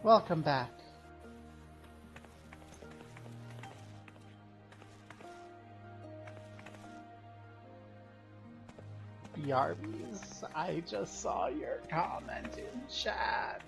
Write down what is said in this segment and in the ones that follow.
Welcome back. BRBs, I just saw your comment in chat.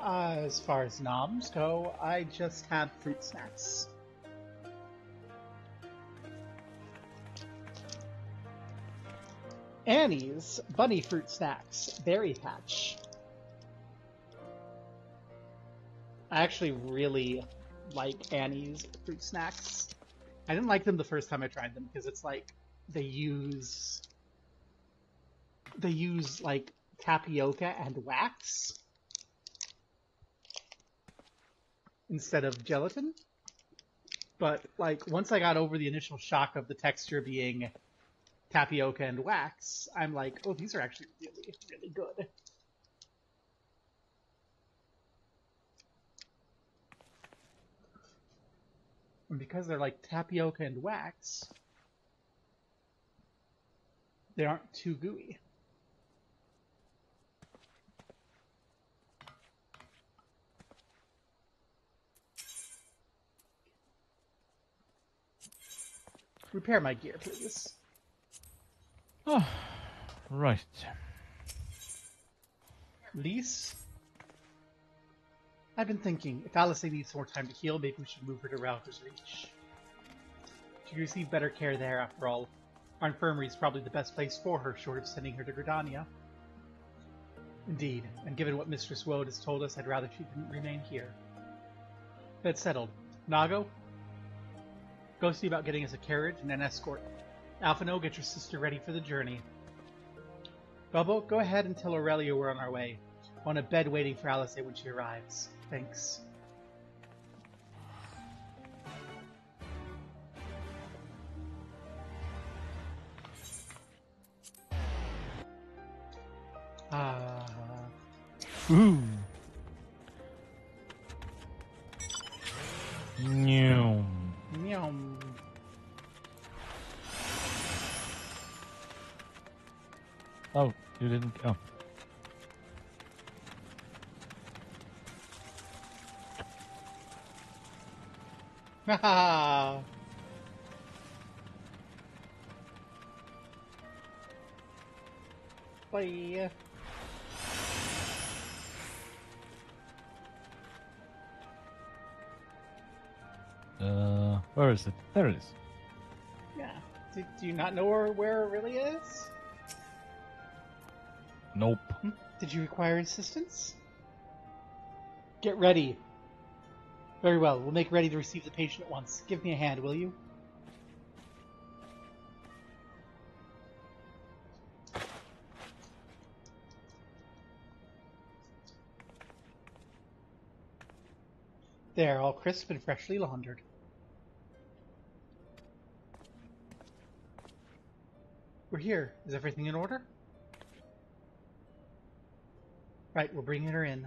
As far as noms go, I just have fruit snacks. Annie's Bunny Fruit Snacks Berry Patch. I actually really like Annie's fruit snacks. I didn't like them the first time I tried them because it's like they use like tapioca and wax instead of gelatin. But like once I got over the initial shock of the texture being tapioca and wax, I'm like, oh, these are actually really, really good. And because they're like tapioca and wax, they aren't too gooey. Repair my gear, please. Oh, right. Lise? I've been thinking, if Alice needs more time to heal, maybe we should move her to Rauter's Reach. She could receive better care there, after all. Our infirmary is probably the best place for her, short of sending her to Gridania. Indeed, and given what Mistress Woad has told us, I'd rather she didn't remain here. That's settled. Nago? Go see about getting us a carriage and an escort. Alphino, get your sister ready for the journey. Bubbo, go ahead and tell Aurelia we're on our way. On a bed waiting for Alice when she arrives. Thanks. Ooh. Meow. Meow. Oh, you didn't. Oh. Haha. Bye. Where is it? There it is. Yeah. Do you not know where it really is? Nope. Did you require assistance? Get ready. Very well. We'll make ready to receive the patient at once. Give me a hand, will you? There, all crisp and freshly laundered. We're here. Is everything in order? Right, we're bringing her in.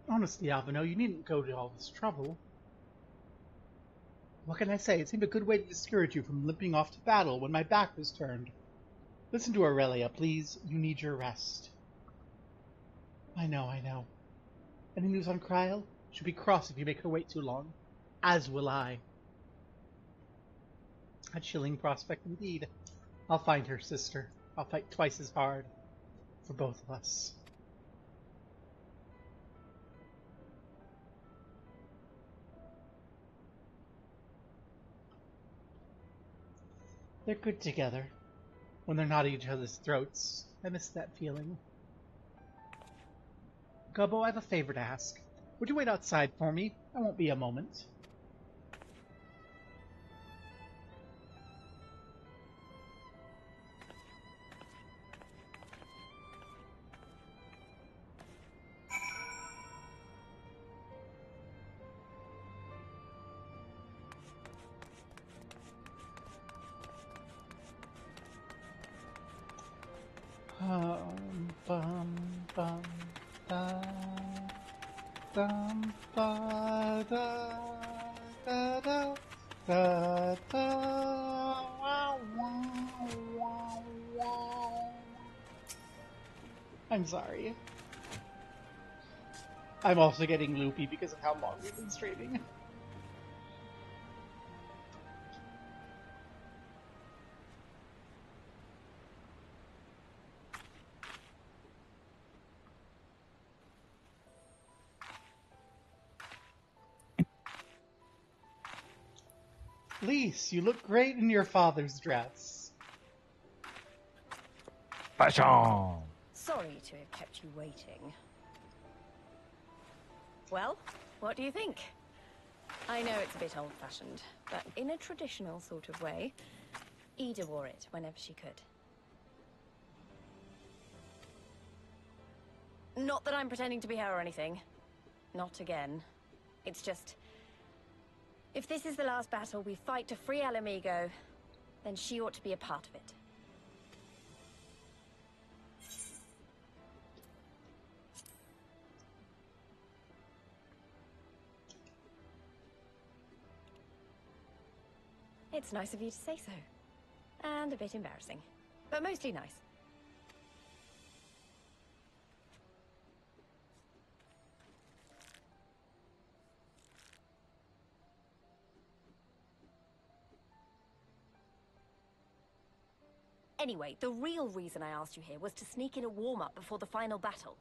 Honestly, Alvino, you needn't go to all this trouble. What can I say? It seemed a good way to discourage you from limping off to battle when my back was turned. Listen to Aurelia, please. You need your rest. I know. Any news on Kryl? She'll be cross if you make her wait too long. As will I. A chilling prospect indeed. I'll find her, sister. I'll fight twice as hard. For both of us. They're good together. When they're not at each other's throats. I miss that feeling. Gubbo, I have a favor to ask. Would you wait outside for me? I won't be a moment. Bum, bum, da, dum, ba, da, da, da, da, da, wow, wow, wow, wow. I'm sorry. I'm also getting loopy because of how long we've been streaming. Lise, you look great in your father's dress. Fashion! Sorry to have kept you waiting. Well, what do you think? I know it's a bit old-fashioned, but in a traditional sort of way, Ida wore it whenever she could. Not that I'm pretending to be her or anything. Not again. It's just... if this is the last battle we fight to free Alamigo, then she ought to be a part of it. It's nice of you to say so. And a bit embarrassing. But mostly nice. Anyway, the real reason I asked you here was to sneak in a warm-up before the final battle.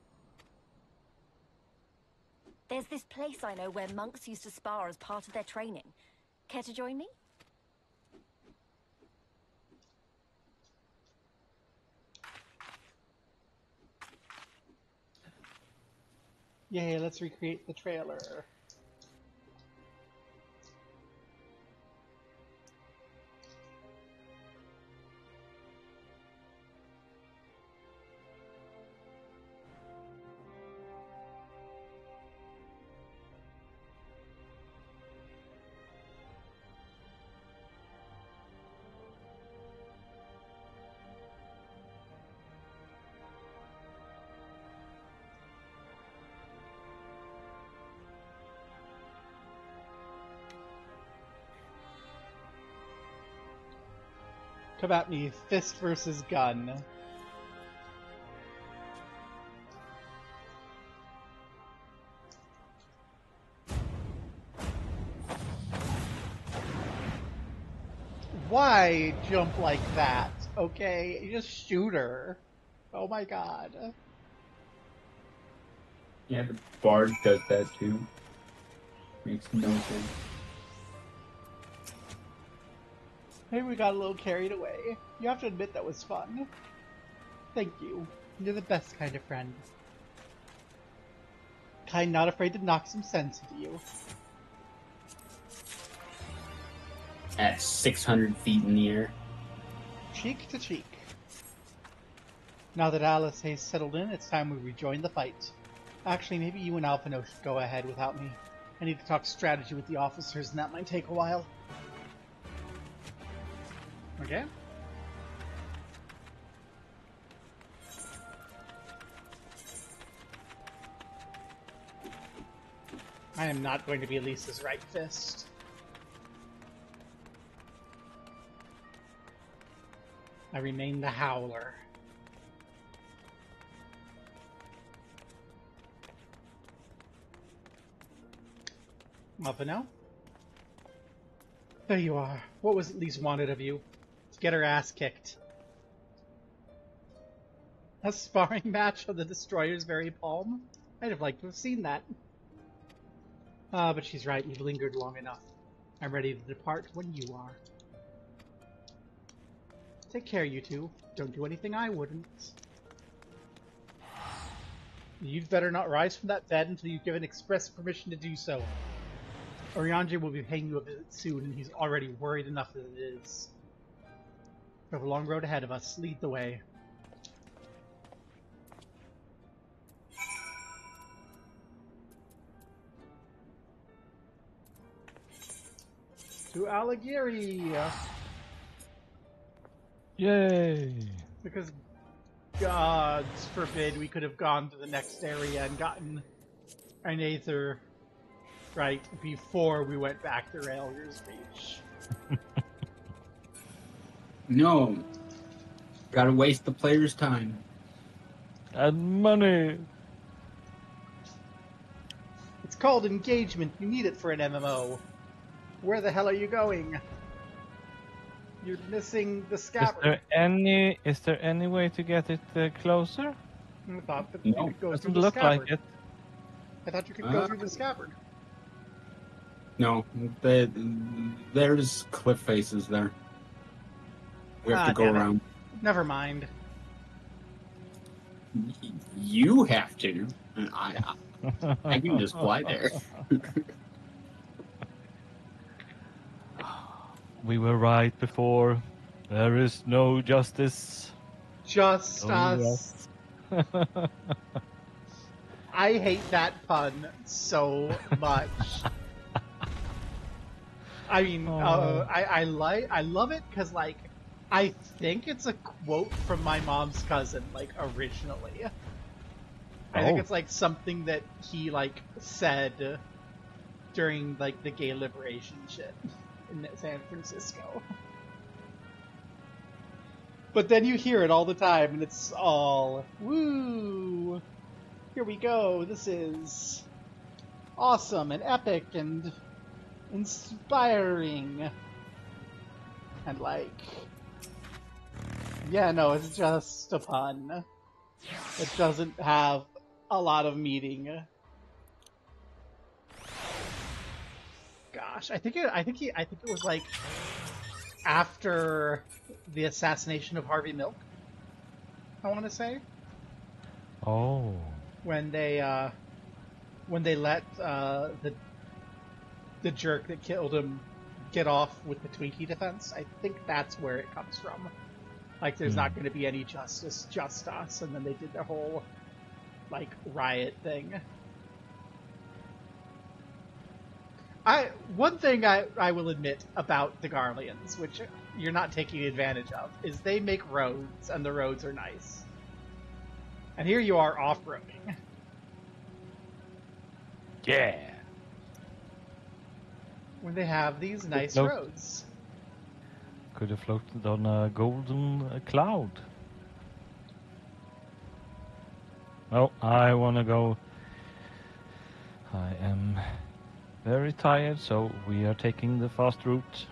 There's this place I know where monks used to spar as part of their training. Care to join me? Yay, let's recreate the trailer. Come at me, fist versus gun. Why jump like that? Okay, you just shoot her. Oh my god. Yeah, the bard does that too. Makes no sense. Maybe we got a little carried away. You have to admit that was fun. Thank you. You're the best kind of friend. Kind not afraid to knock some sense into you. At 600 feet in the air. Cheek to cheek. Now that Alice has settled in, it's time we rejoin the fight. Actually, maybe you and Alphino should go ahead without me. I need to talk strategy with the officers, and that might take a while. Okay. I am not going to be Lisa's right fist. I remain the Howler. Alphino? There you are. What was at least wanted of you? To get her ass kicked. A sparring match on the Destroyer's very palm? I'd have liked to have seen that. Ah, but she's right. You've lingered long enough. I'm ready to depart when you are. Take care, you two. Don't do anything I wouldn't. You'd better not rise from that bed until you've given express permission to do so. Oriandre will be paying you a visit soon, and he's already worried enough as it is. We have a long road ahead of us. Lead the way. To Alighieri! Yay! Because, gods forbid, we could have gone to the next area and gotten an Aether right before we went back to Railger's Reach. No. Gotta waste the player's time. And money! It's called engagement. You need it for an MMO. Where the hell are you going? You're missing the scabbard. Is there any way to get it closer? I thought that No, you could go through Doesn't the look scabbard. like it. I thought you could go through the scabbard. No, there's cliff faces there. We have to go damn it. around. Never mind. You have to. I can just fly there. We were right before. There is no justice. Just Oh, us. yes. I hate that pun so much. I mean, I love it because, like, I think it's a quote from my mom's cousin, like, originally. I think it's, like, something that he, like, said during, like, the gay liberation shit in San Francisco. But then you hear it all the time, and it's all, woo! Here we go, this is awesome and epic and inspiring. And like, yeah, no, it's just a pun. It doesn't have a lot of meaning. Gosh, I think it was like after the assassination of Harvey Milk, I want to say. Oh. When they let the jerk that killed him get off with the Twinkie defense, I think that's where it comes from. Like, there's not going to be any justice, just us, and then they did their whole, like, riot thing. One thing I will admit about the Garleans, which you're not taking advantage of, is they make roads, and the roads are nice. And here you are off-roading. Yeah. When they have these nice roads. Could have floated on a golden cloud. Oh, I want to go. I am very tired, so we are taking the fast route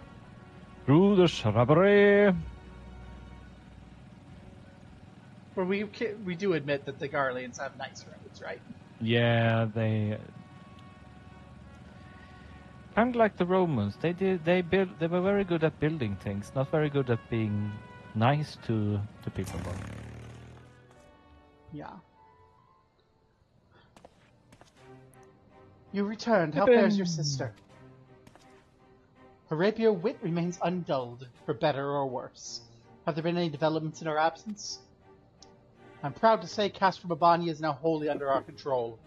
through the shrubbery. But we do admit that the Garleans have nice roads, right? Yeah, they kind of like the Romans. They were very good at building things, not very good at being nice to the people. Yeah. You returned. How fares your sister? Her rapier wit remains undulled, for better or worse. Have there been any developments in her absence? I'm proud to say Castra Babani is now wholly under our control.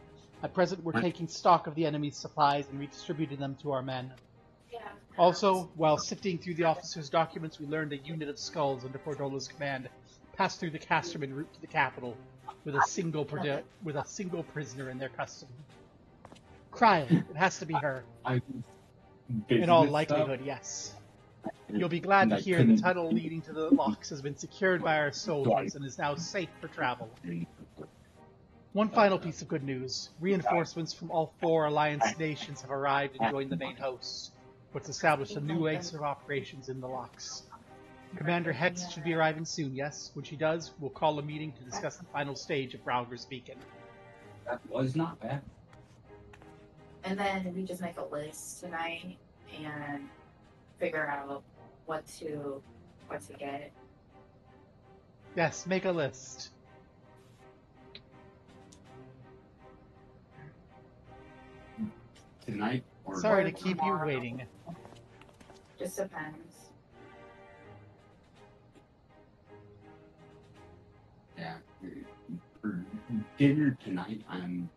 At present, we're taking stock of the enemy's supplies and redistributing them to our men. Also, while sifting through the officer's documents, we learned a unit of skulls under Cordola's command passed through the Castrum en route to the capital, with a single prisoner in their custody. Cryo, it has to be her. In all likelihood, yes. You'll be glad to hear the tunnel leading to the locks has been secured by our soldiers and is now safe for travel. One final piece of good news. Reinforcements from all 4 Alliance nations have arrived and joined the main host, which established a new base of operations in the locks. Commander Hex should be arriving soon, yes? When she does, we'll call a meeting to discuss the final stage of Browger's Beacon. That was not bad. And then we just make a list tonight and figure out what to get. Yes, make a list. tonight or Sorry to Or keep you tomorrow. waiting. Just depends. yeah. For dinner tonight, I'm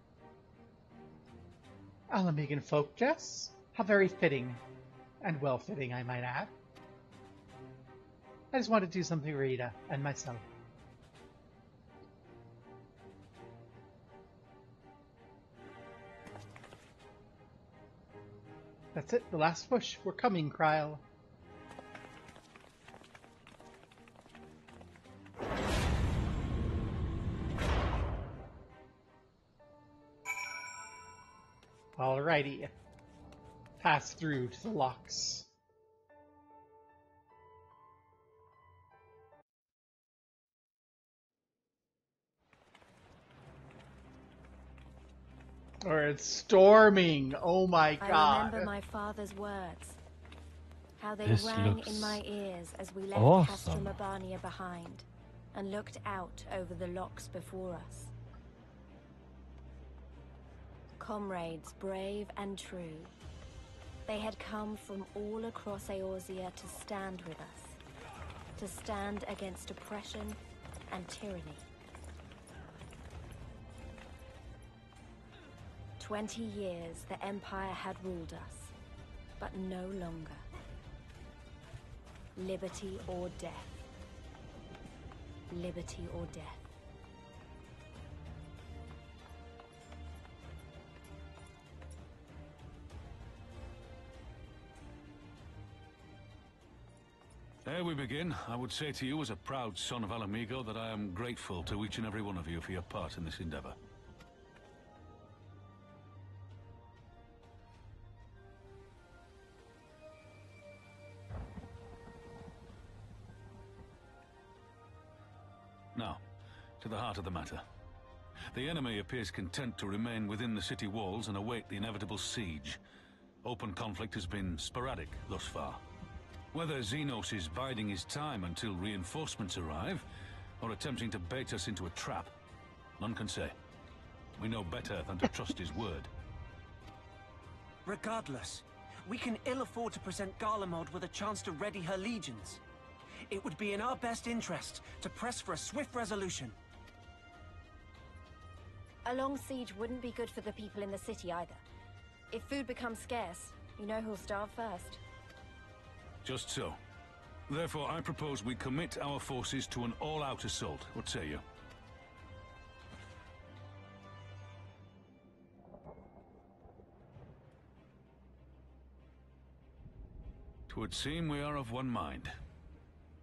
Alamegan folk dress? How very fitting. And well-fitting, I might add. I just want to do something for Rita and myself. That's it, the last push. We're coming, Kryl. Alrighty. Pass through to the locks. Or it's storming. Oh my I god. remember my father's words. How they This rang looks in my ears as we left awesome. Castromabania behind and looked out over the locks before us. Comrades brave and true. They had come from all across Eorzea to stand with us. To stand against oppression and tyranny. 20 years the Empire had ruled us, but no longer. Liberty or death. Liberty or death. Ere we begin, I would say to you as a proud son of Alamigo that I am grateful to each and every one of you for your part in this endeavor. Now, to the heart of the matter. The enemy appears content to remain within the city walls and await the inevitable siege. Open conflict has been sporadic thus far. Whether Zenos is biding his time until reinforcements arrive, or attempting to bait us into a trap, none can say. We know better than to trust his word. Regardless, we can ill afford to present Garlemald with a chance to ready her legions. It would be in our best interest to press for a swift resolution. A long siege wouldn't be good for the people in the city either. If food becomes scarce, you know who'll starve first. Just so. Therefore, I propose we commit our forces to an all-out assault. What say you? Twould seem we are of one mind.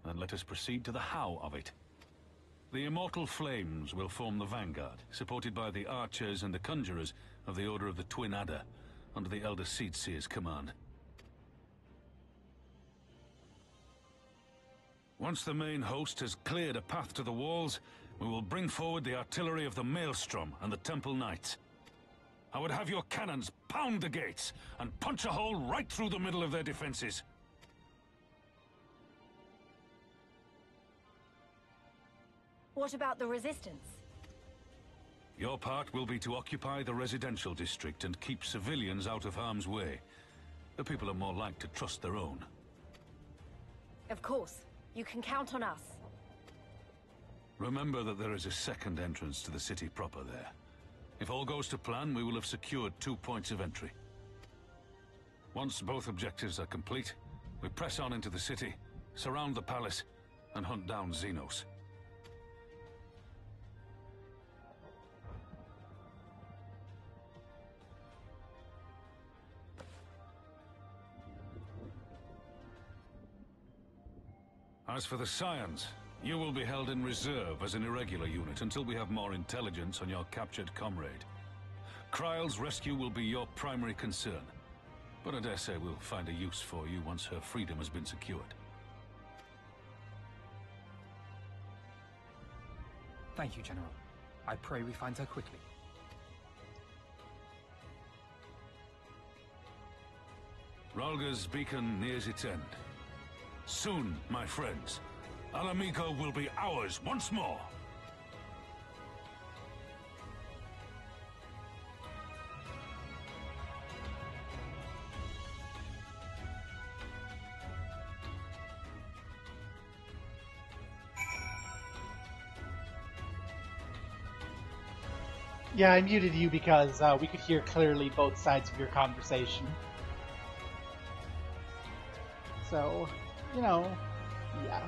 Then let us proceed to the how of it. The immortal flames will form the vanguard, supported by the archers and the conjurers of the Order of the Twin Adder, under the Elder Seedseer's command. Once the main host has cleared a path to the walls, we will bring forward the artillery of the Maelstrom and the Temple Knights. I would have your cannons pound the gates and punch a hole right through the middle of their defenses. What about the resistance? Your part will be to occupy the residential district and keep civilians out of harm's way. The people are more like to trust their own. Of course. You can count on us. Remember that there is a second entrance to the city proper there. If all goes to plan, we will have secured 2 points of entry. Once both objectives are complete, we press on into the city, surround the palace, and hunt down Zenos. As for the Scions, you will be held in reserve as an irregular unit until we have more intelligence on your captured comrade. Kryl's rescue will be your primary concern, but I dare say we'll find a use for you once her freedom has been secured. Thank you, General. I pray we find her quickly. Rhalga's beacon nears its end. Soon, my friends, Alamigo will be ours once more. Yeah, I muted you because we could hear clearly both sides of your conversation. So, you know, yeah.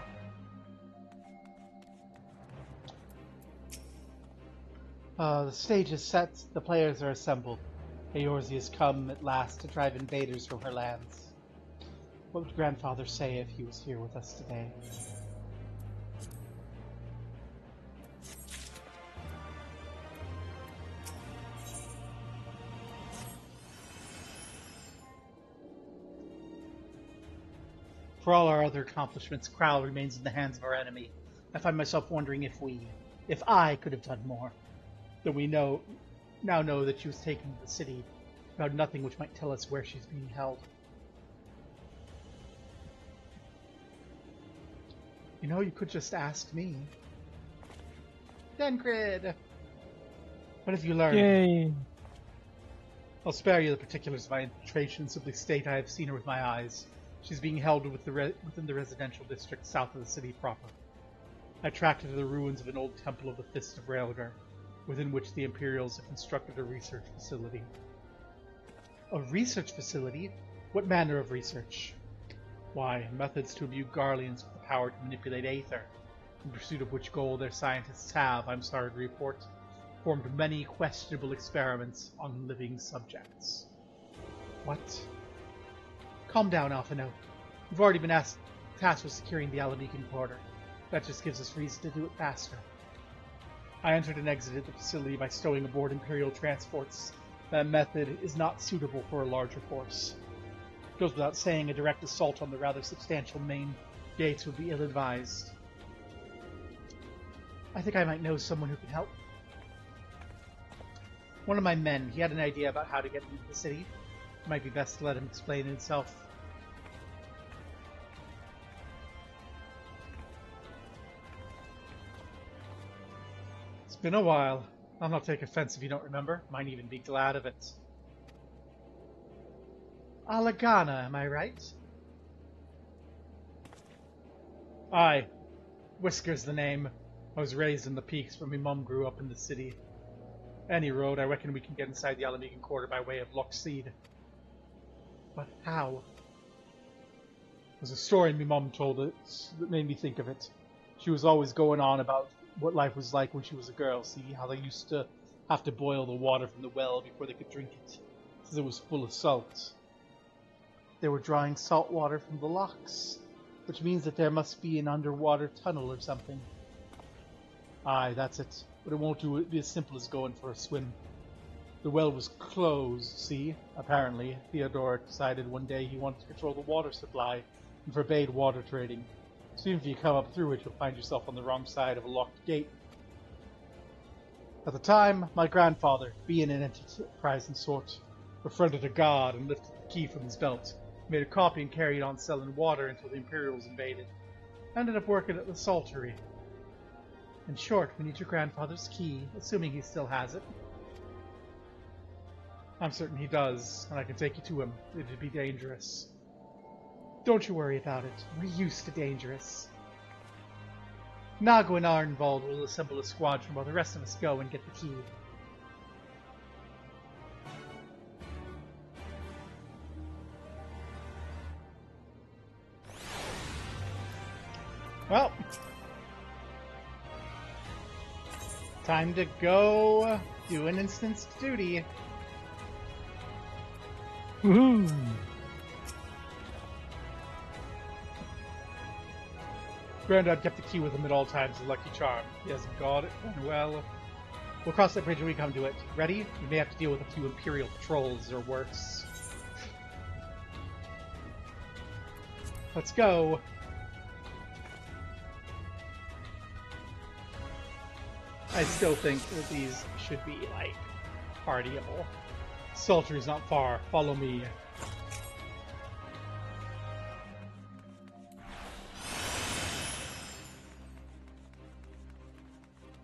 The stage is set, the players are assembled. Eorzea has come at last to drive invaders from her lands. What would Grandfather say if he was here with us today? For all our other accomplishments, Kral remains in the hands of our enemy. I find myself wondering if I could have done more. Though we now know that she was taken to the city, about nothing which might tell us where she's being held. You know, you could just ask me. Dengrid! What have you learned? Yay! I'll spare you the particulars of my infiltration, simply state I have seen her with my eyes. She's being held within the residential district south of the city proper. I tracked her to the ruins of an old temple of the Fist of Raelgar, within which the Imperials have constructed a research facility. A research facility? What manner of research? Why, methods to imbue Garleans with the power to manipulate Aether, in pursuit of which goal their scientists have, I'm sorry to report, performed many questionable experiments on living subjects. What? Calm down, Alphino. We've already been tasked with securing the Alamecan border. That just gives us reason to do it faster. I entered and exited the facility by stowing aboard Imperial transports. That method is not suitable for a larger force. It goes without saying a direct assault on the rather substantial main gates would be ill-advised. I think I might know someone who can help. One of my men, he had an idea about how to get into the city. It might be best to let him explain himself. It's been a while. I'll not take offense if you don't remember. Might even be glad of it. Alagana, am I right? Aye. Whisker's the name. I was raised in the peaks, but my mum grew up in the city. Any road, I reckon we can get inside the Alamecan quarter by way of Lockseed. But how? There's a story my mum told us that made me think of it. She was always going on about what life was like when she was a girl, see, how they used to have to boil the water from the well before they could drink it, because it was full of salt. They were drawing salt water from the locks, which means that there must be an underwater tunnel or something. Aye, that's it, but it won't be as simple as going for a swim. The well was closed, see? Apparently, Theodoric decided one day he wanted to control the water supply and forbade water trading. So even if you come up through it, you'll find yourself on the wrong side of a locked gate. At the time, my grandfather, being an enterprising sort, befriended a god and lifted the key from his belt, made a copy and carried on selling water until the Imperials invaded. Ended up working at the saltery. In short, we need your grandfather's key, assuming he still has it. I'm certain he does, and I can take you to him. It'd be dangerous. Don't you worry about it. We're used to dangerous. Nago and Arnvald will assemble a squadron while the rest of us go and get the key. Well, time to go do an instanced duty. Woohoo! Grandad kept the key with him at all times, a lucky charm. He hasn't got it. Well, we'll cross that bridge when we come to it. Ready? We may have to deal with a few Imperial patrols or worse. Let's go. I still think that these should be, like, partyable. Sultry's not far. Follow me.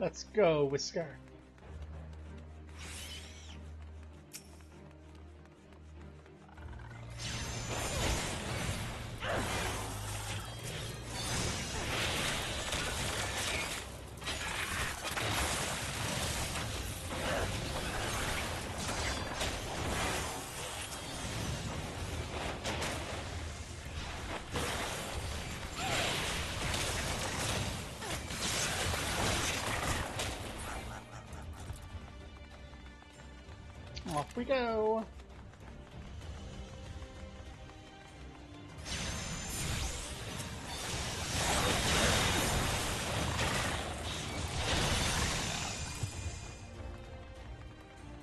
Let's go, Whisker. Off we go.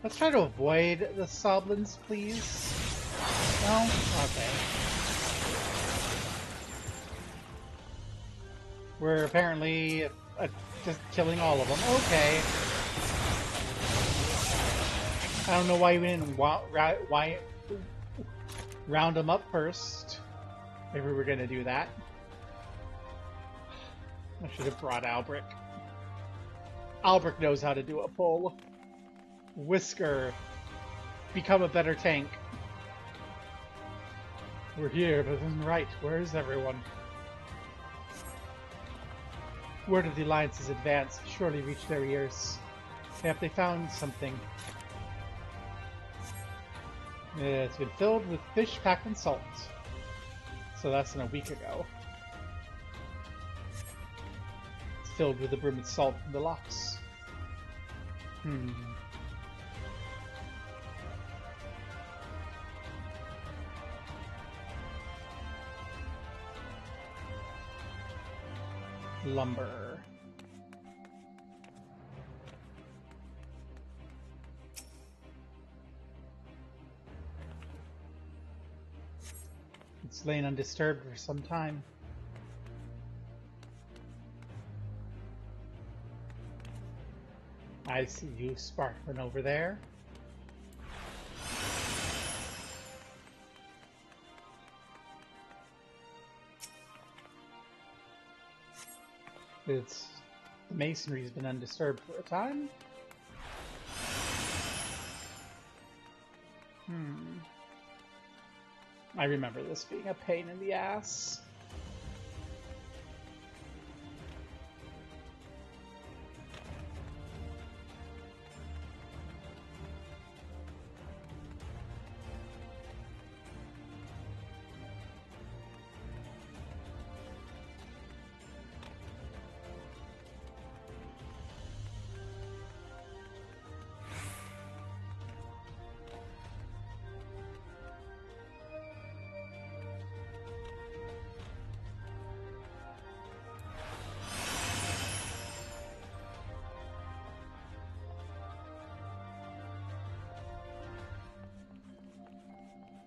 Let's try to avoid the Soblins, please. No? Okay. We're apparently just killing all of them. Okay. I don't know why we didn't why round them up first. Maybe we were gonna do that. I should have brought Albrecht. Albrecht knows how to do a pull. Whisker, become a better tank. We're here, but isn't right. Where is everyone? Word of the Alliance's advance surely reached their ears. Have they found something? It's been filled with fish packed in salt. So that's in a week ago. It's filled with the brimmed salt from the locks. Lumber. It's lain undisturbed for some time. I see you sparkling over there. The masonry's been undisturbed for a time. I remember this being a pain in the ass.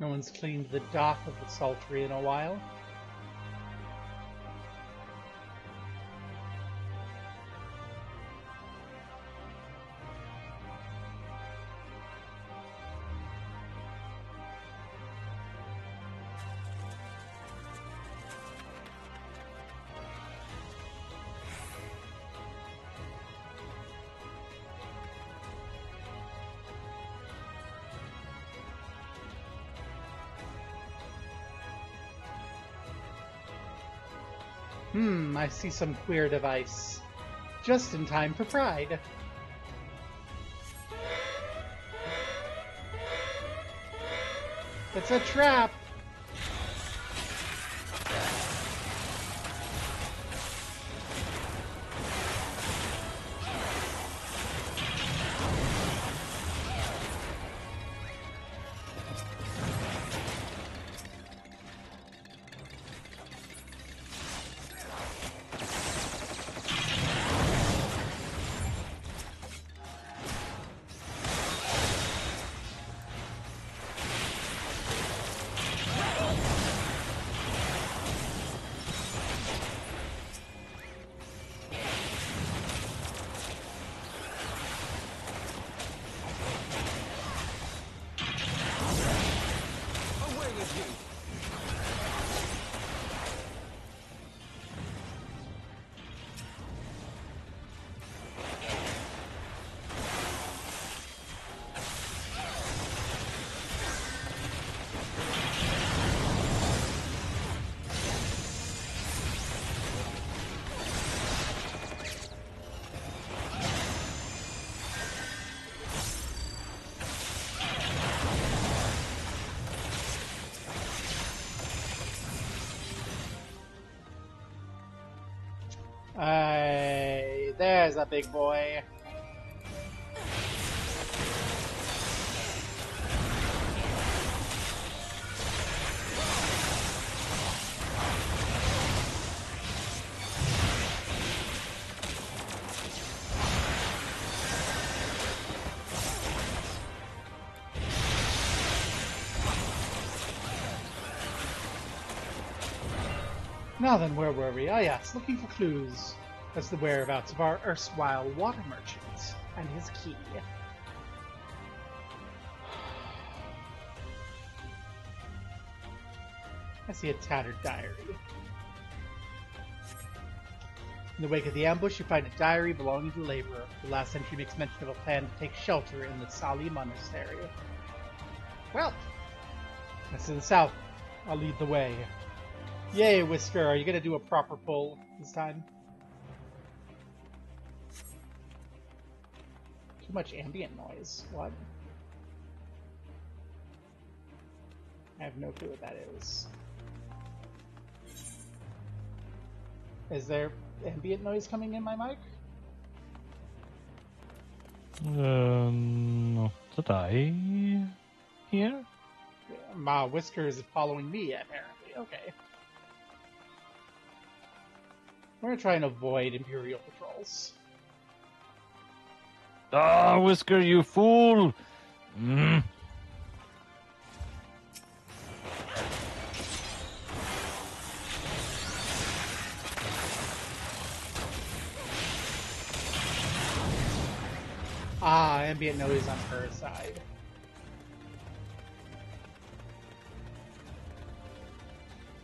No one's cleaned the dock of the Sultry in a while. I see some queer device. Just in time for Pride. It's a trap! There's a big boy. Now then, where were we? Ah yes, looking for clues as to the whereabouts of our erstwhile water merchant and his key. I see a tattered diary. In the wake of the ambush, you find a diary belonging to a laborer. The last entry makes mention of a plan to take shelter in the Sali Monastery. Well, that's to the south. I'll lead the way. Yay, Whisker, are you gonna do a proper pull this time? Too much ambient noise. What? I have no clue what that is. Is there ambient noise coming in my mic? Not that I hear. Ma Whisker is following me, apparently. Okay. We're gonna try and avoid Imperial patrols. Ah, Whisker, you fool! Mm. Ah, ambient noise on her side.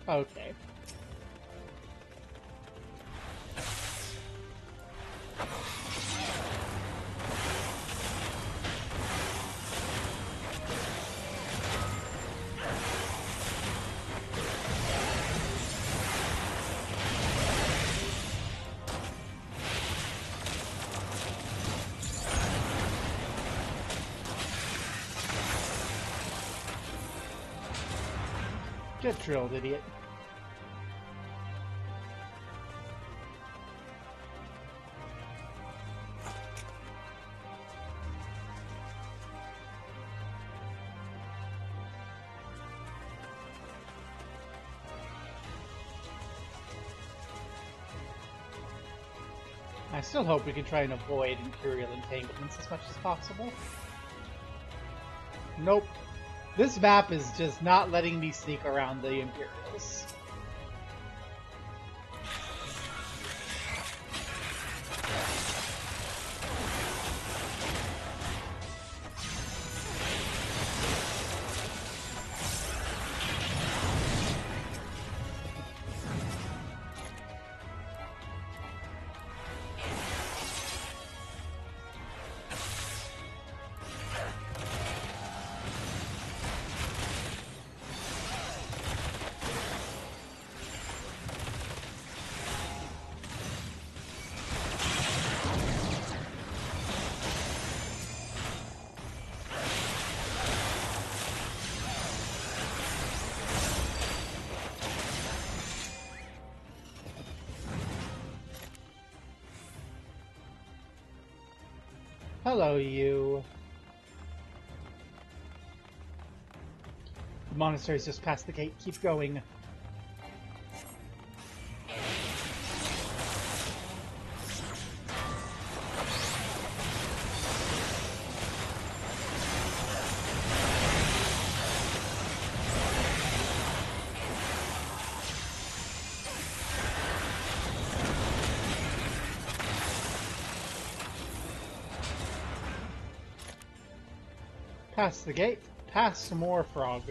Okay. Get drilled, idiot. I still hope we can try and avoid Imperial entanglements as much as possible. Nope. This map is just not letting me sneak around the Imperials. Hello, you. The monastery's just past the gate. Keep going. Past the gate, past some more frog.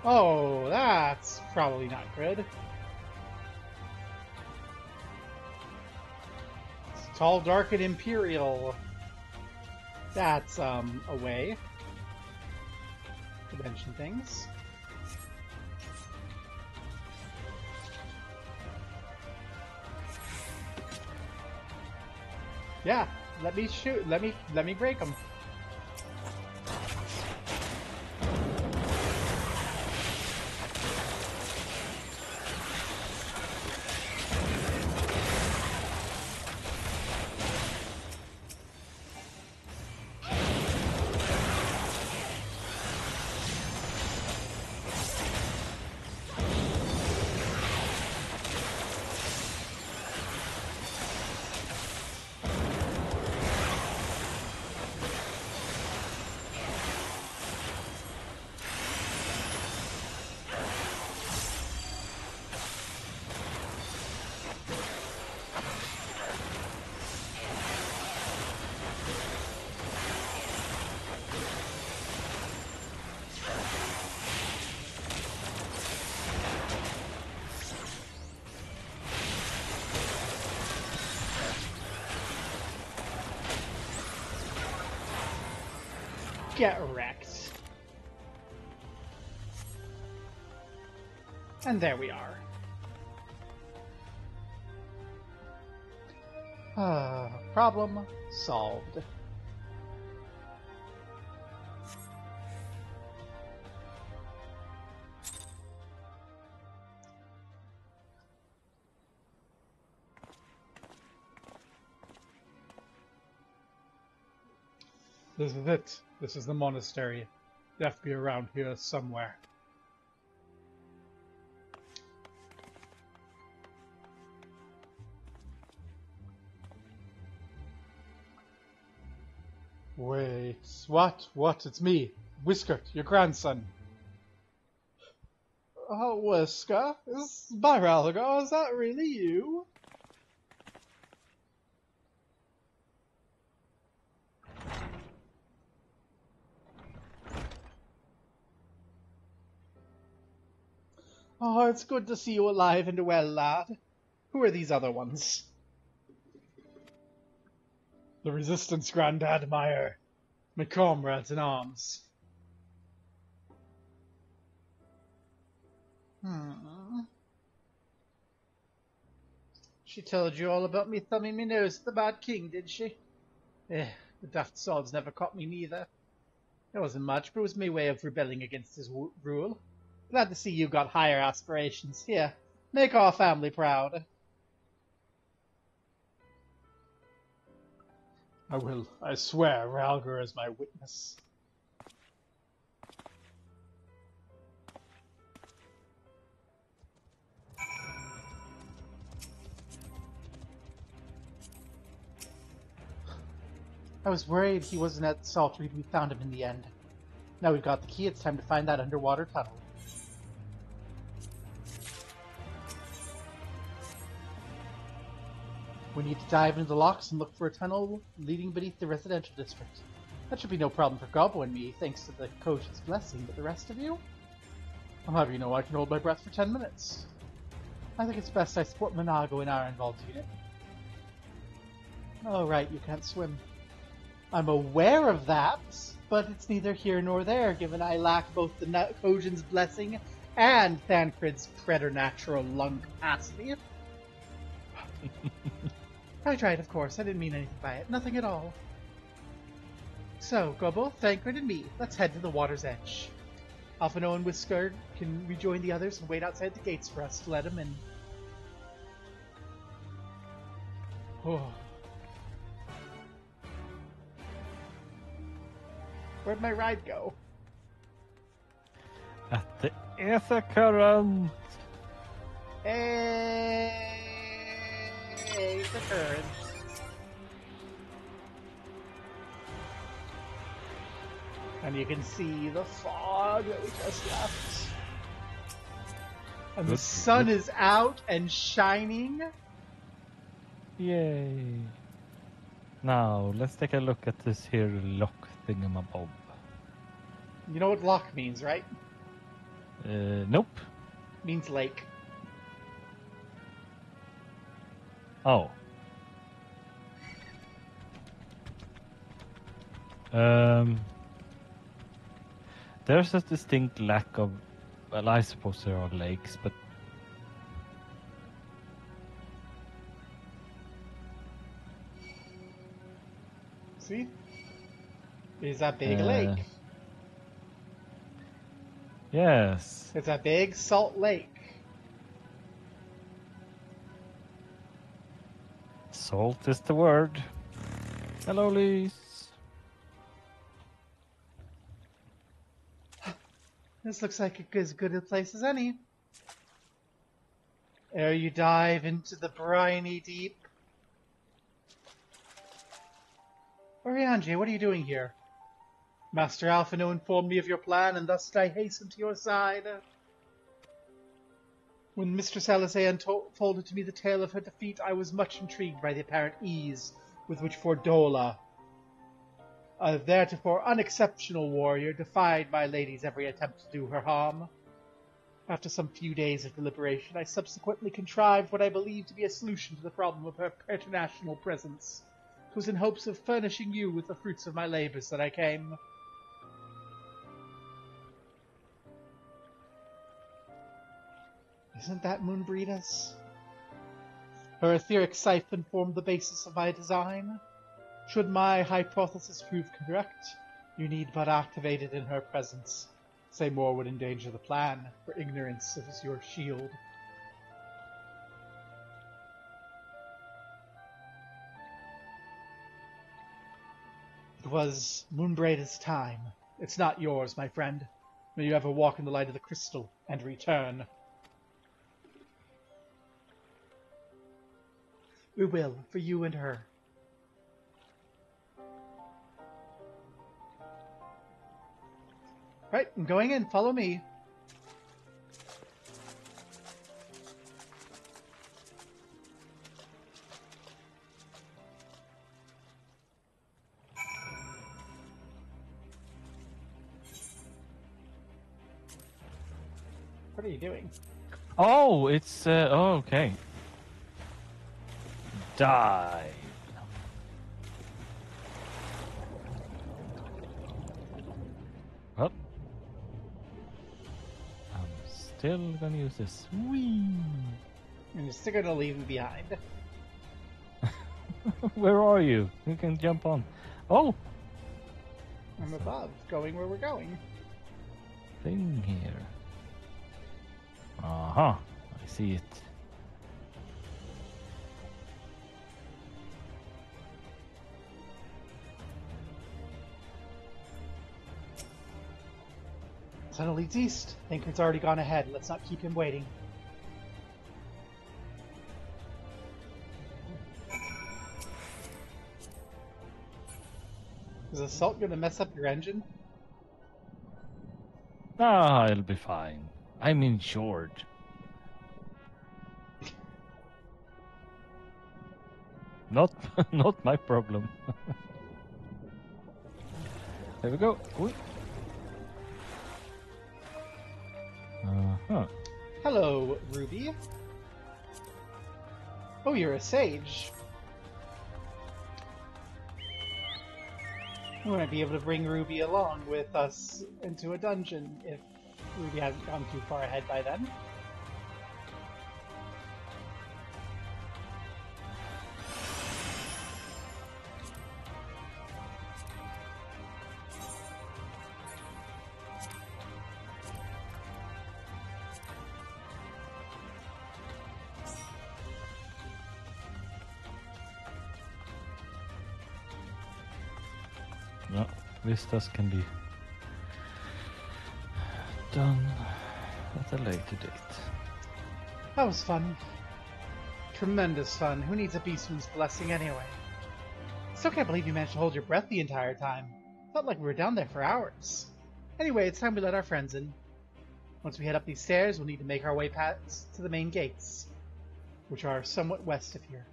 Oh, that's probably not good. It's tall, dark, and imperial. That's, a way to mention things. Yeah, let me shoot, let me break them. Get wrecked. And there we are. Problem solved. This is it. This is the monastery. They have to be around here somewhere. Wait, what? What? It's me, Whisker, your grandson. Oh, Whisker? Is Byralgar, is that really you? Oh, it's good to see you alive and well, lad. Who are these other ones? The Resistance Grand Admire. My comrades in arms. She told you all about me thumbing me nose at the Bad King, did she? The daft sods never caught me neither. It wasn't much, but it was my way of rebelling against his rule. Glad to see you got higher aspirations. Here, make our family proud. I will. I swear, Ralgar is my witness. I was worried he wasn't at Saltreed. We found him in the end. Now we've got the key, it's time to find that underwater tunnel. We need to dive into the locks and look for a tunnel leading beneath the residential district. That should be no problem for Gobbo and me, thanks to the coach's blessing, but the rest of you? I'll have you know I can hold my breath for 10 minutes. I think it's best I support Monago in our involved unit. Oh right, you can't swim. I'm aware of that, but it's neither here nor there, given I lack both the Kojin's blessing and Thancred's preternatural lung capacity. I tried, of course. I didn't mean anything by it. Nothing at all. So, Gobbo, Thancred, and me, let's head to the water's edge. Alphino and Whisker can rejoin the others and wait outside the gates for us to let them in. Oh. Where'd my ride go? At the Aether Current. Hey, the current. And you can see the fog that we just left. And the sun is out and shining. Yay. Now, let's take a look at this here lock thingamabob. You know what lock means, right? Nope. Means lake. Oh. There's a distinct lack of... Well, I suppose there are lakes, but... See? There's a big lake. Yes. It's a big salt lake. Salt is the word. Hello, Lise. This looks like as good a place as any. Ere you dive into the briny deep. Oriange, what are you doing here? Master Alphino informed me of your plan, and thus I hasten to your side. When Mistress Alisaie unfolded to me the tale of her defeat, I was much intrigued by the apparent ease with which Fordola, a theretofore unexceptional warrior, defied my lady's every attempt to do her harm. After some few days of deliberation, I subsequently contrived what I believed to be a solution to the problem of her preternatural presence. 'Twas in hopes of furnishing you with the fruits of my labours that I came. Isn't that Moonbreeders? Her etheric siphon formed the basis of my design. Should my hypothesis prove correct, you need but activate it in her presence. Say more would endanger the plan, for ignorance is your shield. It was Moonbraid's time. It's not yours, my friend. May you ever walk in the light of the crystal and return. We will, for you and her. Right, I'm going in. Follow me. What are you doing? Oh, it's oh, okay. Dive. Well, I'm still gonna use this. Whee! And you're still gonna leave me behind. Where are you? You can jump on. Oh! I'm above, going where we're going. Thing here. Uh-huh. I see it. Tunnel leads east. Thancred's already gone ahead. Let's not keep him waiting. Is assault gonna mess up your engine? Ah, it'll be fine. I'm insured. Not my problem. There we go. Ooh. Uh-huh. Hello, Ruby. Oh, you're a sage. We might be able to bring Ruby along with us into a dungeon if Ruby hasn't gone too far ahead by then. No, vistas can be done at a later date. That was fun. Tremendous fun. Who needs a beastman's blessing anyway? Still can't believe you managed to hold your breath the entire time. Felt like we were down there for hours. Anyway, it's time we let our friends in. Once we head up these stairs, we'll need to make our way past to the main gates, which are somewhat west of here.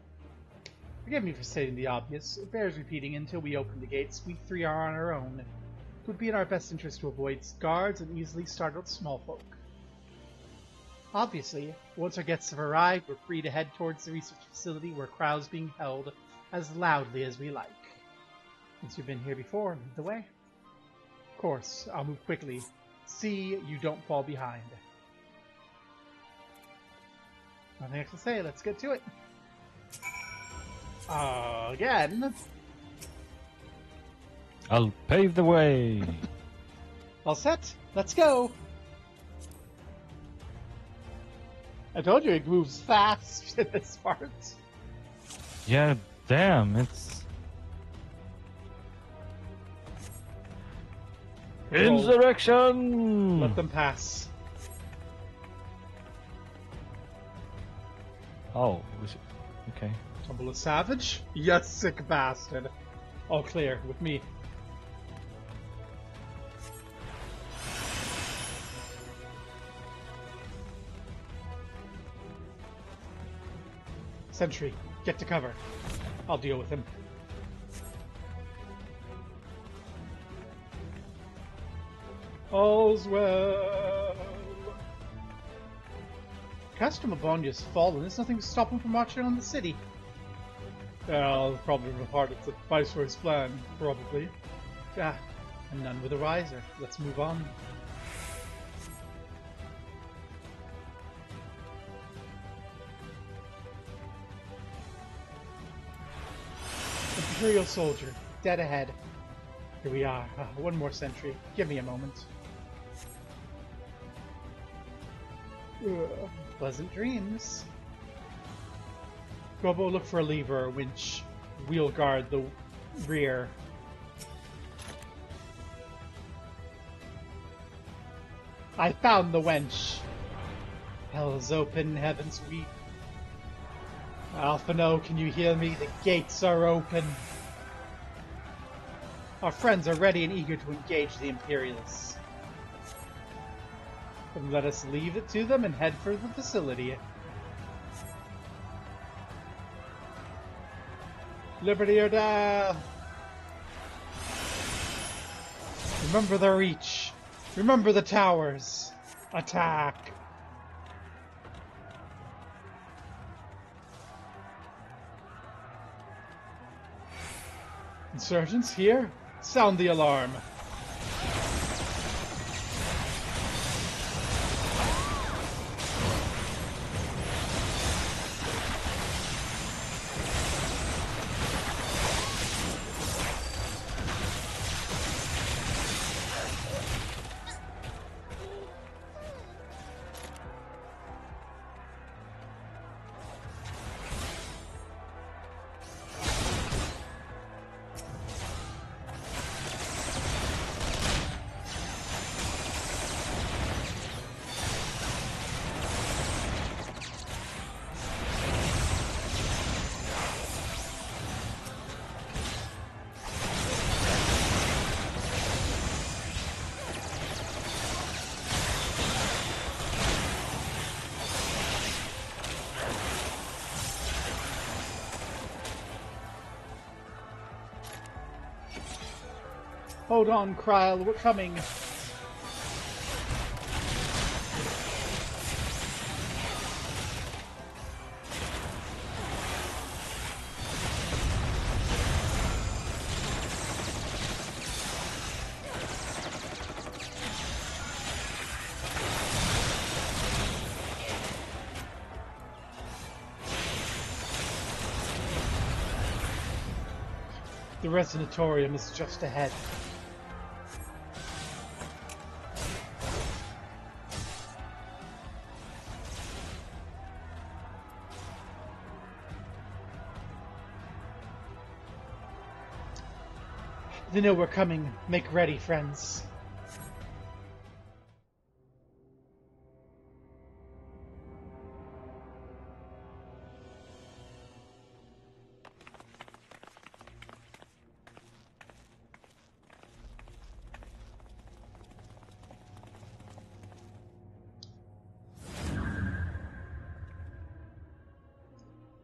Forgive me for stating the obvious. It bears repeating until we open the gates. We three are on our own. It would be in our best interest to avoid guards and easily startled small folk. Obviously, once our guests have arrived, we're free to head towards the research facility where crowds being held as loudly as we like. Since you've been here before, lead the way. Of course, I'll move quickly. See you don't fall behind. Nothing else to say, let's get to it. Again. I'll pave the way. All set, let's go. I told you it moves fast in this part. Yeah, damn, it's... Roll. Insurrection! Let them pass. Oh, was it... Okay. Tumble a savage? Yes, sick bastard. All clear, with me. Sentry, get to cover. I'll deal with him. All's well. Castor Mabonya's fallen. There's nothing to stop him from marching on the city. Well, the problem of heart is the Viceroy's plan, probably. Ah, and none with a riser. Let's move on. Imperial soldier, dead ahead. Here we are. One more sentry. Give me a moment. Pleasant dreams. Gobo, look for a lever or winch. We'll guard the rear. I found the wench. Hell's open, heavens weep. Alphino, can you hear me? The gates are open. Our friends are ready and eager to engage the Imperials. Then let us leave it to them and head for the facility. Liberty or death! Remember the reach. Remember the towers. Attack! Insurgents here? Sound the alarm. Hold on, Kryl, we're coming. The Resonatorium is just ahead. They know we're coming. Make ready, friends.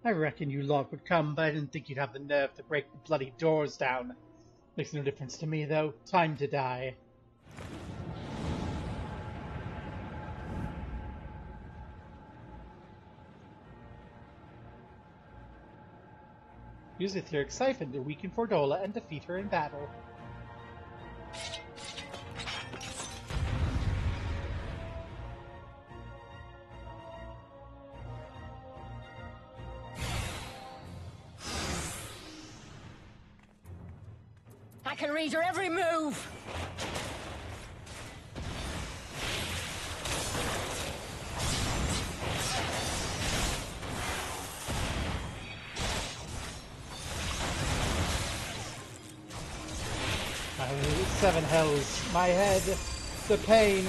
I reckon you lot would come, but I didn't think you'd have the nerve to break the bloody doors down. Makes no difference to me, though. Time to die. Use etheric siphon to weaken Fordola and defeat her in battle. I can read your every move! Seven hells. My head. The pain.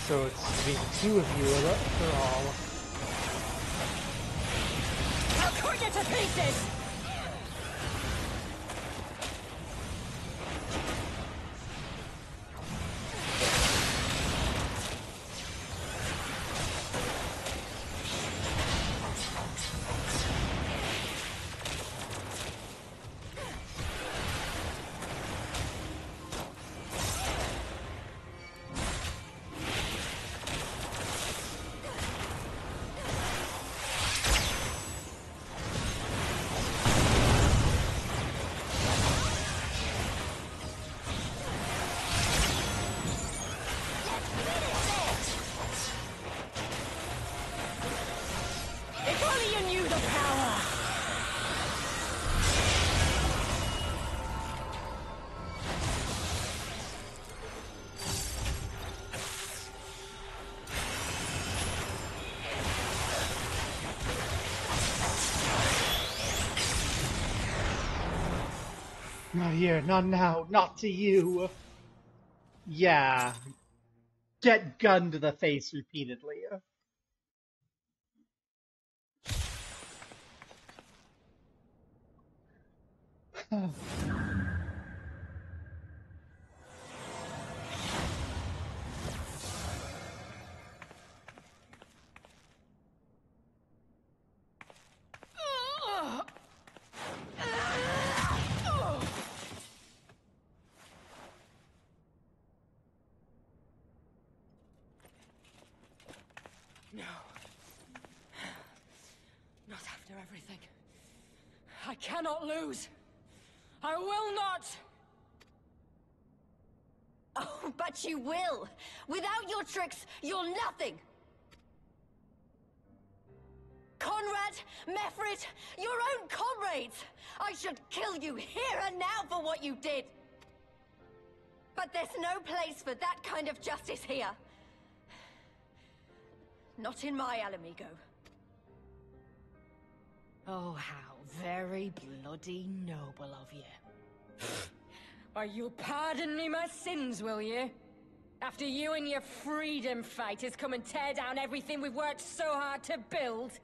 So it's maybe two of you after all. I'll cut you to pieces! Not here, not now, not to you. Yeah. Get gunned to the face repeatedly. No. Not after everything. I cannot lose. I will not! Oh, but you will! Without your tricks, you're nothing! Conrad, Mefrit, your own comrades! I should kill you here and now for what you did! But there's no place for that kind of justice here. Not in my Alamigo. Oh, how very bloody noble of you. Or you'll pardon me my sins, will you? After you and your freedom fighters come and tear down everything we've worked so hard to build?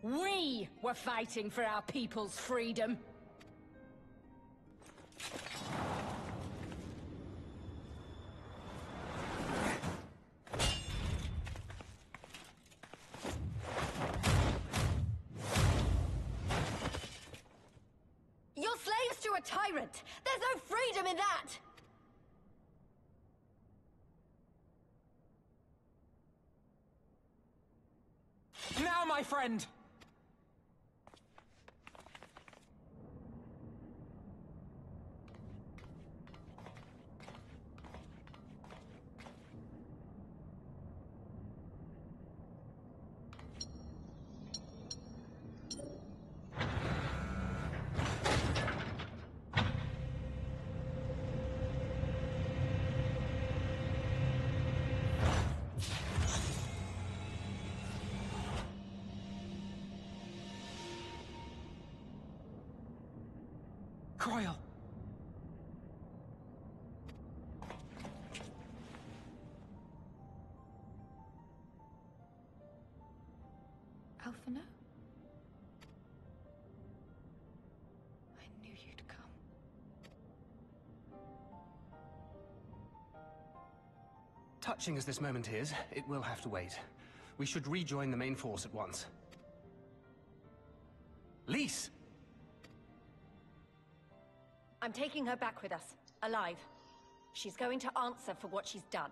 We were fighting for our people's freedom. You're slaves to a tyrant! There's no freedom in that! Now, my friend! Croyle! Alphino? I knew you'd come. Touching as this moment is, it will have to wait. We should rejoin the main force at once. Lise! I'm taking her back with us, alive. She's going to answer for what she's done.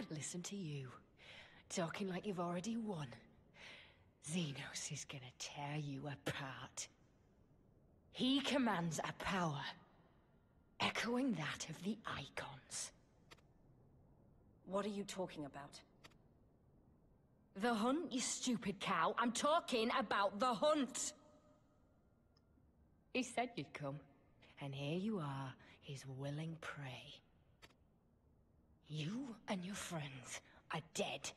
Listen to you. Talking like you've already won. Zenos is gonna tear you apart. He commands a power echoing that of the Icons. What are you talking about? The hunt, you stupid cow. I'm talking about the hunt. He said you'd come, and here you are, his willing prey. You and your friends are dead,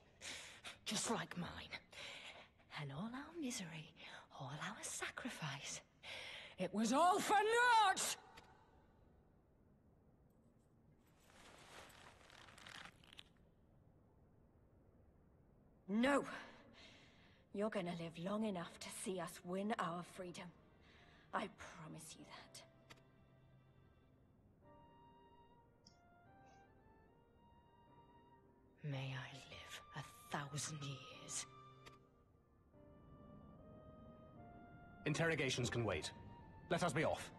just like mine. And all our misery, all our sacrifice, it was all for naught! No! You're gonna live long enough to see us win our freedom. I promise you that. May I live 1,000 years. Interrogations can wait. Let us be off.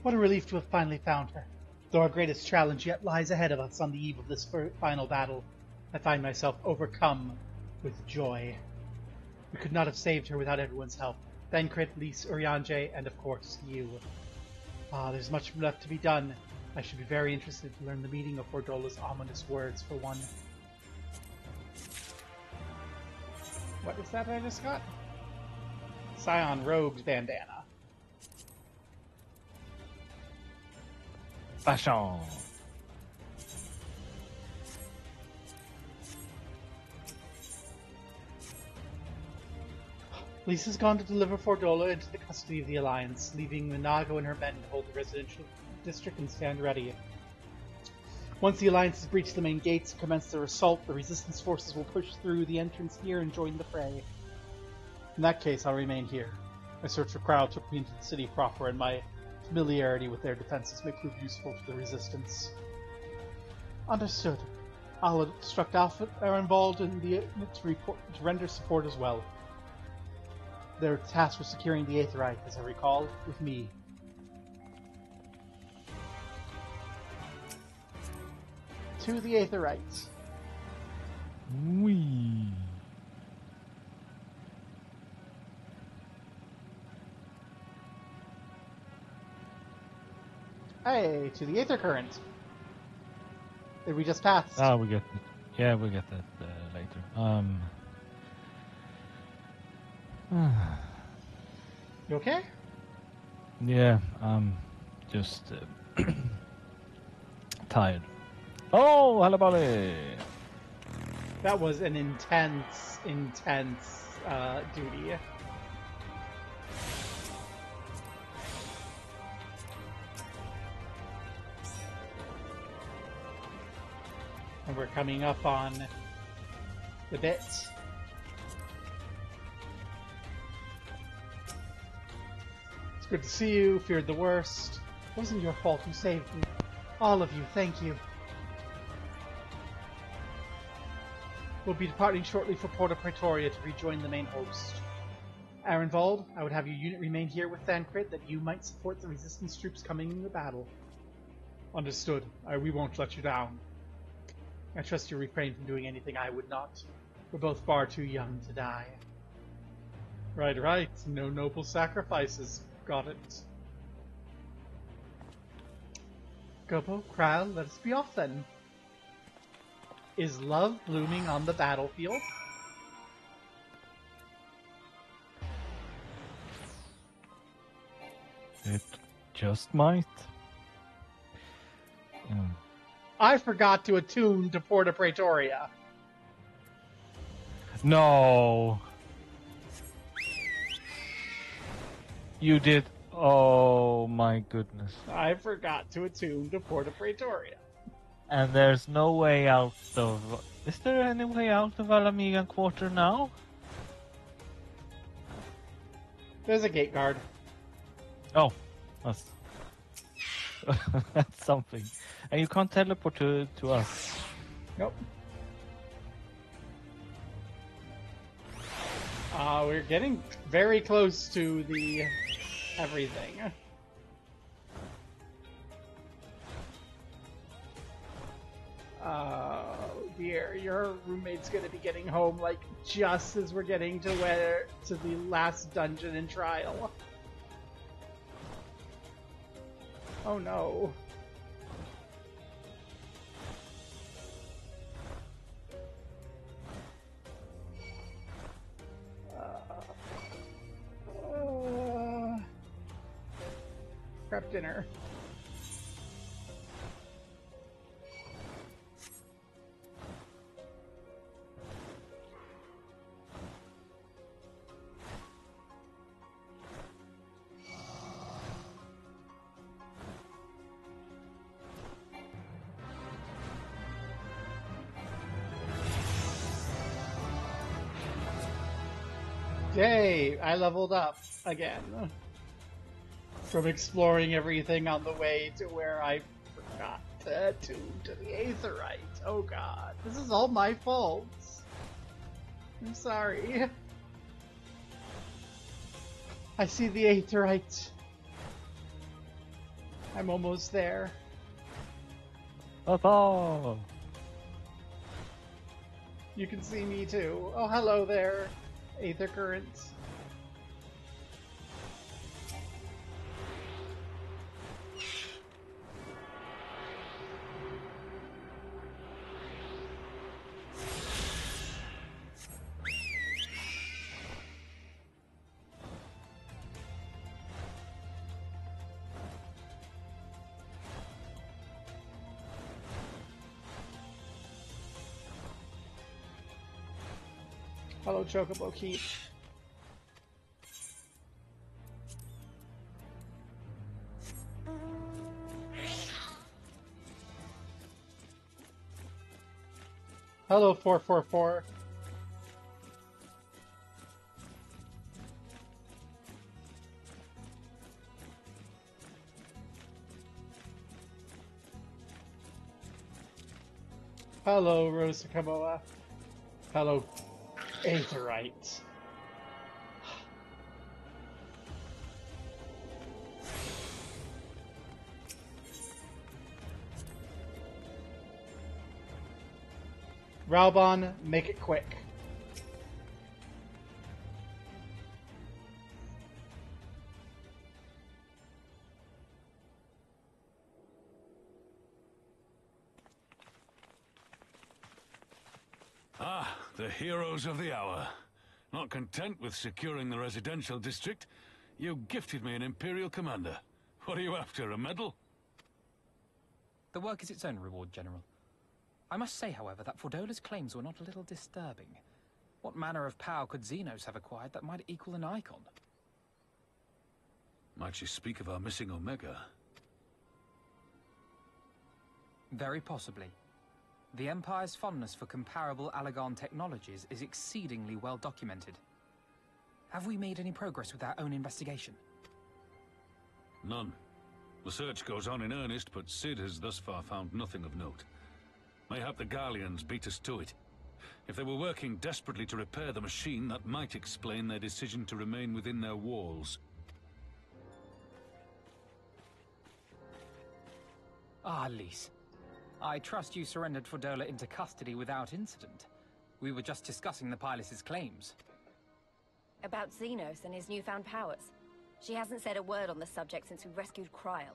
What a relief to have finally found her. Though our greatest challenge yet lies ahead of us on the eve of this final battle, I find myself overcome with joy. We could not have saved her without everyone's help. Thancred, Lys, Urianger, and of course, you. There's much left to be done. I should be very interested to learn the meaning of Fordola's ominous words, for one. What is that I just got? Scion Rogue's bandana. Fashion. Lisa's gone to deliver Fordola into the custody of the Alliance, leaving Minago and her men to hold the residential district and stand ready. Once the Alliance has breached the main gates and commenced their assault, the Resistance forces will push through the entrance here and join the fray. In that case, I'll remain here. My search for Crowd took me into the city proper, and my familiarity with their defenses may prove useful to the Resistance. Understood. I'll instruct Alpha are involved in the to render support as well. Their task was securing the Aetherite, as I recall, with me. To the Aetherites. Wee. Hey, to the Aether Current. That we just passed. Oh, we get that. Yeah, we get that later. You okay? Yeah, I'm just tired. Oh, halabali! That was an intense duty. And we're coming up on the bit. It's good to see you. Feared the worst. It wasn't your fault. You saved me. All of you, thank you. We'll be departing shortly for Porta Praetoria to rejoin the main host. Arenvald, I would have your unit remain here with Thancred that you might support the Resistance troops coming in the battle. Understood. We won't let you down. I trust you refrain from doing anything I would not. We're both far too young to die. Right. No noble sacrifices. Got it. Gobo, Kral, let us be off then. Is love blooming on the battlefield? It just might. I forgot to attune to Porta Praetoria. No. You did. Oh my goodness. I forgot to attune to Porta Praetoria. And there's no way out of... Is there any way out of Alamigan Quarter now? There's a gate guard. Oh. That's... That's something. And you can't teleport to us. Nope. We're getting very close to the everything. Oh dear, your roommate's gonna be getting home like just as we're getting to the last dungeon and trial. Oh no. Prep dinner. Yay! I leveled up again. From exploring everything on the way to where I forgot to attune to the Aetherite. Oh god. This is all my fault. I'm sorry. I see the Aetherite. I'm almost there. Huzzah! You can see me too. Oh, hello there, Aether Currents. Hello, Chocobo Keep. Hello, 444. Hello, Rosa Kamoa. Hello, Aetherite. Raubon, make it quick. Ah, the heroes of the hour. Not content with securing the residential district, you gifted me an Imperial commander. What are you after, a medal? The work is its own reward, General. I must say, however, that Fordola's claims were not a little disturbing. What manner of power could Zenos have acquired that might equal an icon? Might she speak of our missing Omega? Very possibly. The Empire's fondness for comparable Alagon technologies is exceedingly well documented. Have we made any progress with our own investigation? None. The search goes on in earnest, but Cid has thus far found nothing of note. Mayhap the Garleans beat us to it. If they were working desperately to repair the machine, that might explain their decision to remain within their walls. Ah, Lys. I trust you surrendered Fordola into custody without incident. We were just discussing the pilot's claims. About Zenos and his newfound powers. She hasn't said a word on the subject since we rescued Kryl,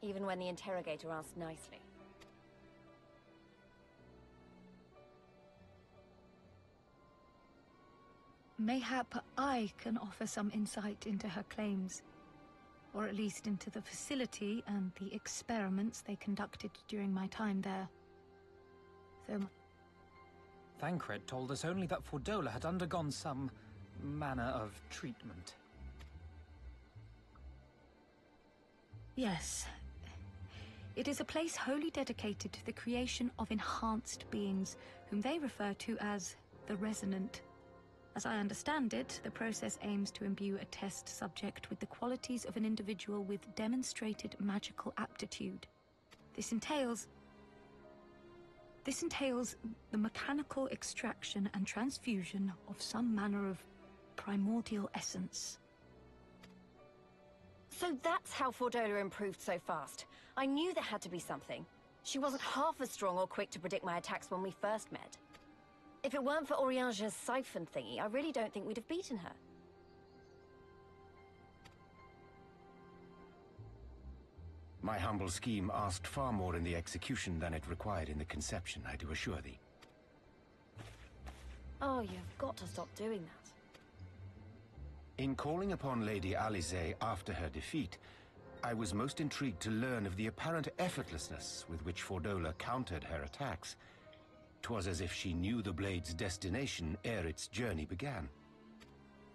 even when the interrogator asked nicely. Mayhap I can offer some insight into her claims, or at least into the facility and the experiments they conducted during my time there. Thancred told us only that Fordola had undergone some manner of treatment. Yes. It is a place wholly dedicated to the creation of enhanced beings, whom they refer to as the Resonant. As I understand it, the process aims to imbue a test subject with the qualities of an individual with demonstrated magical aptitude. This entails the mechanical extraction and transfusion of some manner of primordial essence. So that's how Fordola improved so fast. I knew there had to be something. She wasn't half as strong or quick to predict my attacks when we first met. If it weren't for Oriange's siphon thingy, I really don't think we'd have beaten her. My humble scheme asked far more in the execution than it required in the conception, I do assure thee. Oh, you've got to stop doing that. In calling upon Lady Alisaie after her defeat, I was most intrigued to learn of the apparent effortlessness with which Fordola countered her attacks. 'Twas as if she knew the blade's destination ere its journey began.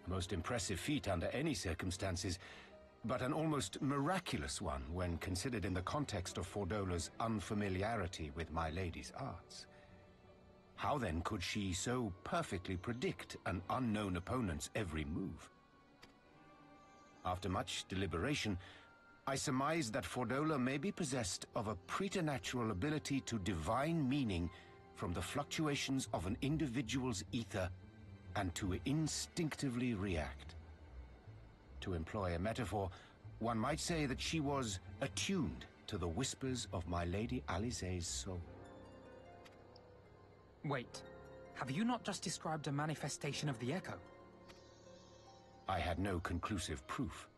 A most impressive feat under any circumstances, but an almost miraculous one when considered in the context of Fordola's unfamiliarity with my lady's arts. How then could she so perfectly predict an unknown opponent's every move? After much deliberation, I surmised that Fordola may be possessed of a preternatural ability to divine meaning from the fluctuations of an individual's ether and to instinctively react. To employ a metaphor, one might say that she was attuned to the whispers of my Lady Alize's soul. Wait, have you not just described a manifestation of the Echo? I had no conclusive proof.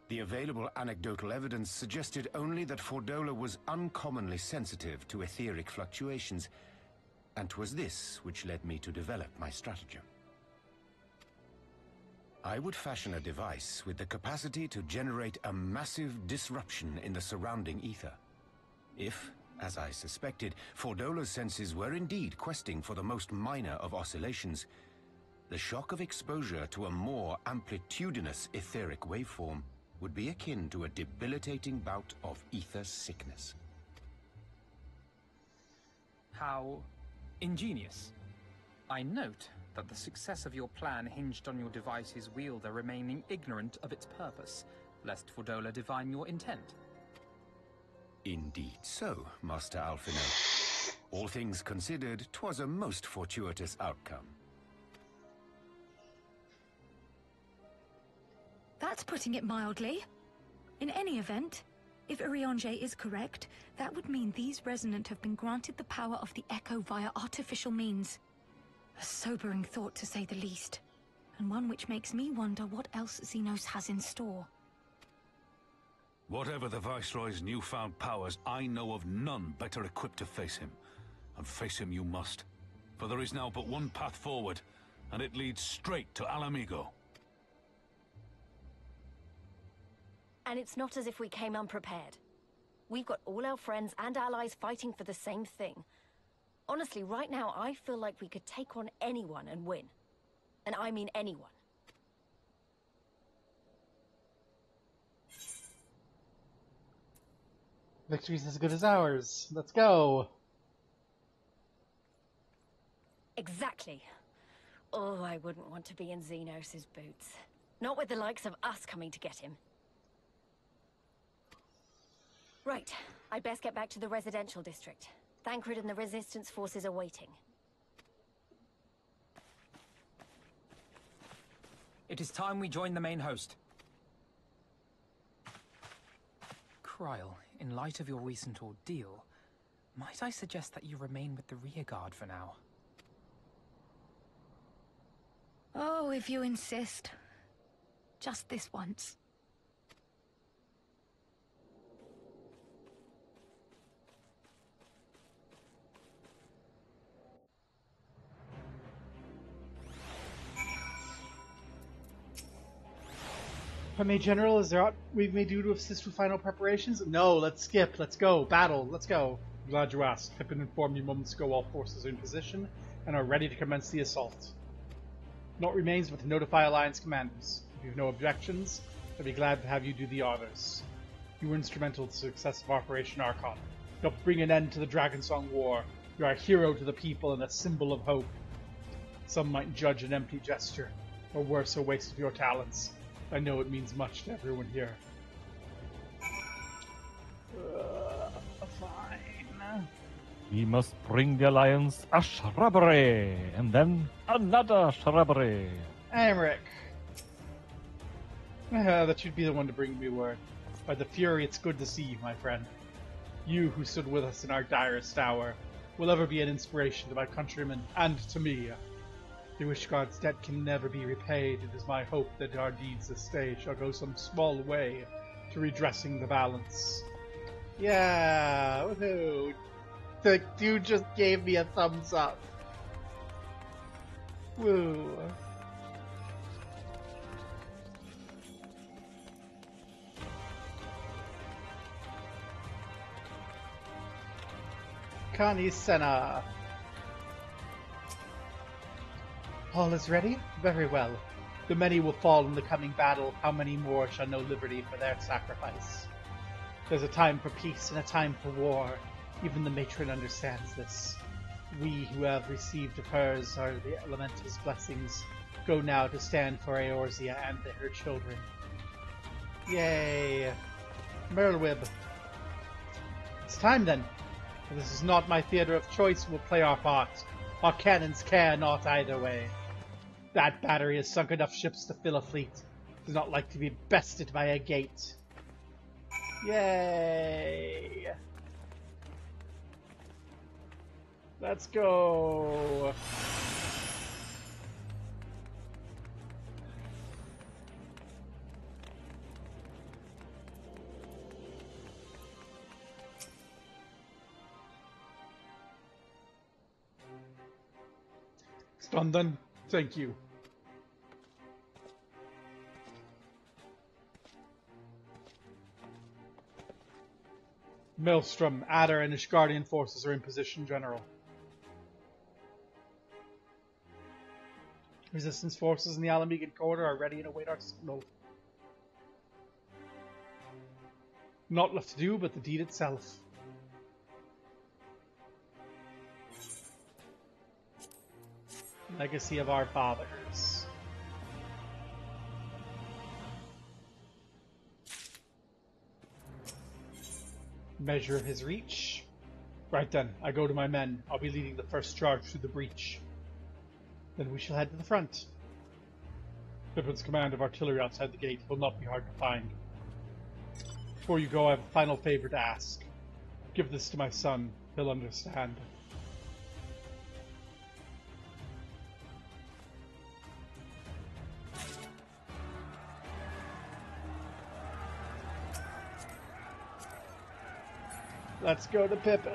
The available anecdotal evidence suggested only that Fordola was uncommonly sensitive to etheric fluctuations, and 'twas this which led me to develop my stratagem. I would fashion a device with the capacity to generate a massive disruption in the surrounding ether. If, as I suspected, Fordola's senses were indeed questing for the most minor of oscillations, the shock of exposure to a more amplitudinous etheric waveform would be akin to a debilitating bout of ether sickness. How ingenious. I note that the success of your plan hinged on your device's wielder remaining ignorant of its purpose, lest Fordola divine your intent. Indeed so, Master Alphino. All things considered, 'twas a most fortuitous outcome. That's putting it mildly. In any event, if Urianger is correct, that would mean these Resonant have been granted the power of the Echo via artificial means. A sobering thought, to say the least, and one which makes me wonder what else Zenos has in store. Whatever the Viceroy's newfound powers, I know of none better equipped to face him. And face him you must. For there is now but one path forward, and it leads straight to Alamigo. And it's not as if we came unprepared. We've got all our friends and allies fighting for the same thing. Honestly, right now, I feel like we could take on anyone and win. And I mean anyone. Victory's as good as ours. Let's go. Exactly. Oh, I wouldn't want to be in Zenos' boots. Not with the likes of us coming to get him. Right. I'd best get back to the residential district. Thancred and the Resistance forces are waiting. It is time we join the main host. Kryl, in light of your recent ordeal, might I suggest that you remain with the rearguard for now? Oh, if you insist. Just this once. If I may, General, is there aught we may do to assist with final preparations? No, let's skip. Let's go. Battle. Let's go. I'm glad you asked. Pippin informed you moments ago all forces are in position and are ready to commence the assault. Naught remains but to notify Alliance commanders. If you have no objections, I'd be glad to have you do the honors. You were instrumental to the success of Operation Archon. You helped bring an end to the Dragonsong War. You are a hero to the people and a symbol of hope. Some might judge an empty gesture, or worse, a waste of your talents. I know it means much to everyone here. Fine. We must bring the Alliance a shrubbery, and then another shrubbery. Amric. That you'd be the one to bring me word. By the Fury, it's good to see you, my friend. You who stood with us in our direst hour will ever be an inspiration to my countrymen and to me. The Wishguard's debt can never be repaid. It is my hope that our deeds this day shall go some small way to redressing the balance. Yeah, woohoo! The dude just gave me a thumbs up. Woo. Kani Senna. All is ready? Very well. The many will fall in the coming battle. How many more shall know liberty for their sacrifice? There's a time for peace and a time for war. Even the matron understands this. We who have received of hers are the elemental's blessings. Go now to stand for Eorzea and her children. Yay! Merlwib. It's time then. If this is not my theatre of choice, we'll play our part. Our cannons care not either way. That battery has sunk enough ships to fill a fleet. It does not like to be bested by a gate. Yay! Let's go! It's done then. Thank you. Maelstrom, Adder, and Ishgardian forces are in position, General. Resistance forces in the Alamegan corridor are ready and await our signal. Not left to do but the deed itself. Legacy of our fathers. Measure of his reach. Right then, I go to my men. I'll be leading the first charge through the breach. Then we shall head to the front. Pippin's command of artillery outside the gate will not be hard to find. Before you go, I have a final favor to ask. Give this to my son. He'll understand. Let's go to Pippin.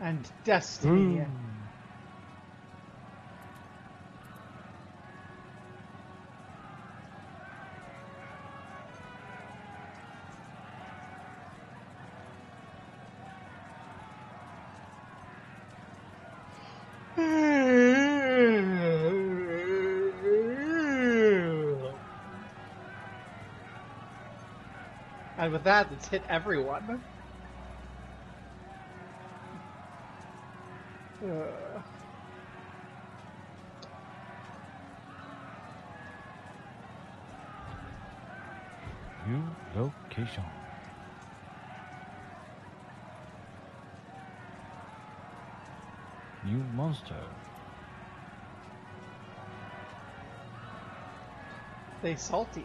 And Destiny. Ooh. And with that, let's hit everyone. New location. New monster. They salty.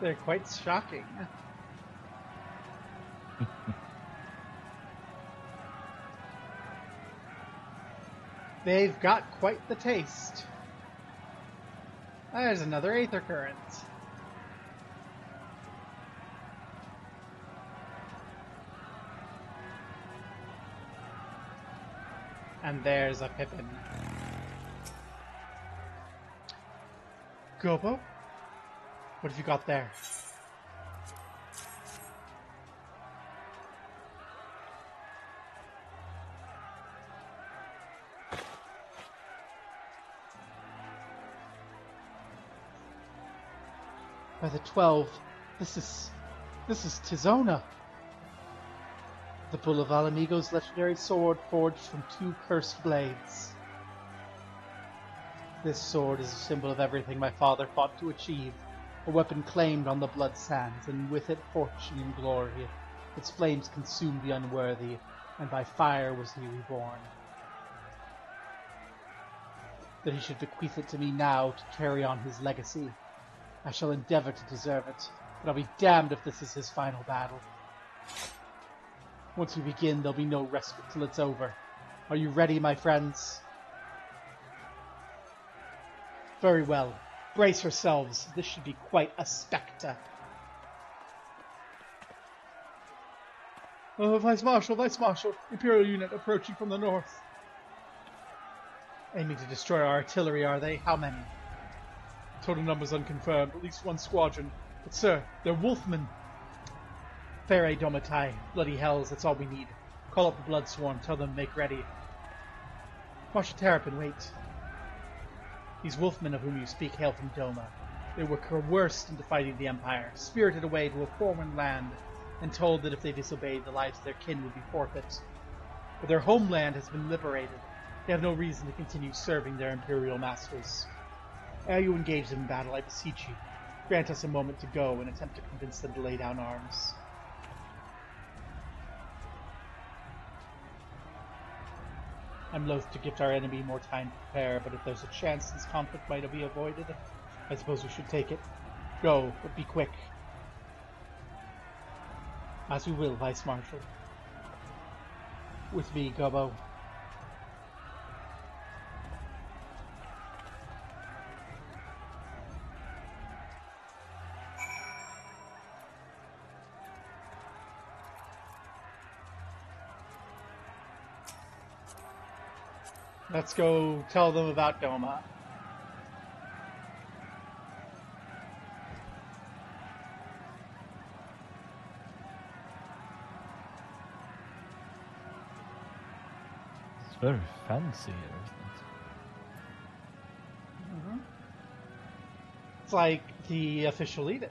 They're quite shocking. They've got quite the taste. There's another Aether Current. And there's a Pippin. Gobo? What have you got there? By the 12, this is Tizona. The Bull of Alamigo's legendary sword forged from 2 cursed blades. This sword is a symbol of everything my father fought to achieve. A weapon claimed on the blood sands, and with it fortune and glory. Its flames consumed the unworthy, and by fire was he reborn. That he should bequeath it to me now to carry on his legacy. I shall endeavor to deserve it, but I'll be damned if this is his final battle. Once we begin, there'll be no respite till it's over. Are you ready, my friends? Very well. Brace yourselves. This should be quite a spectre. Oh, Vice Marshal! Imperial unit approaching from the north. Aiming to destroy our artillery, are they? How many? Total numbers unconfirmed. At least 1 squadron. But sir, they're wolfmen. Fere Domitai. Bloody hells, that's all we need. Call up the Blood Swarm. Tell them to make ready. Marshal Terrapin, wait. These wolfmen of whom you speak hail from Doma. They were coerced into fighting the Empire, spirited away to a foreign land, and told that if they disobeyed, the lives of their kin would be forfeit. But their homeland has been liberated. They have no reason to continue serving their imperial masters. Ere you engage them in battle, I beseech you, grant us a moment to go and attempt to convince them to lay down arms. I'm loath to give our enemy more time to prepare, but if there's a chance this conflict might be avoided, I suppose we should take it. Go, but be quick. As you will, Vice Marshal. With me, Gobbo. Let's go tell them about Doma. It's very fancy here, isn't it? Mm-hmm. It's like the official Eden.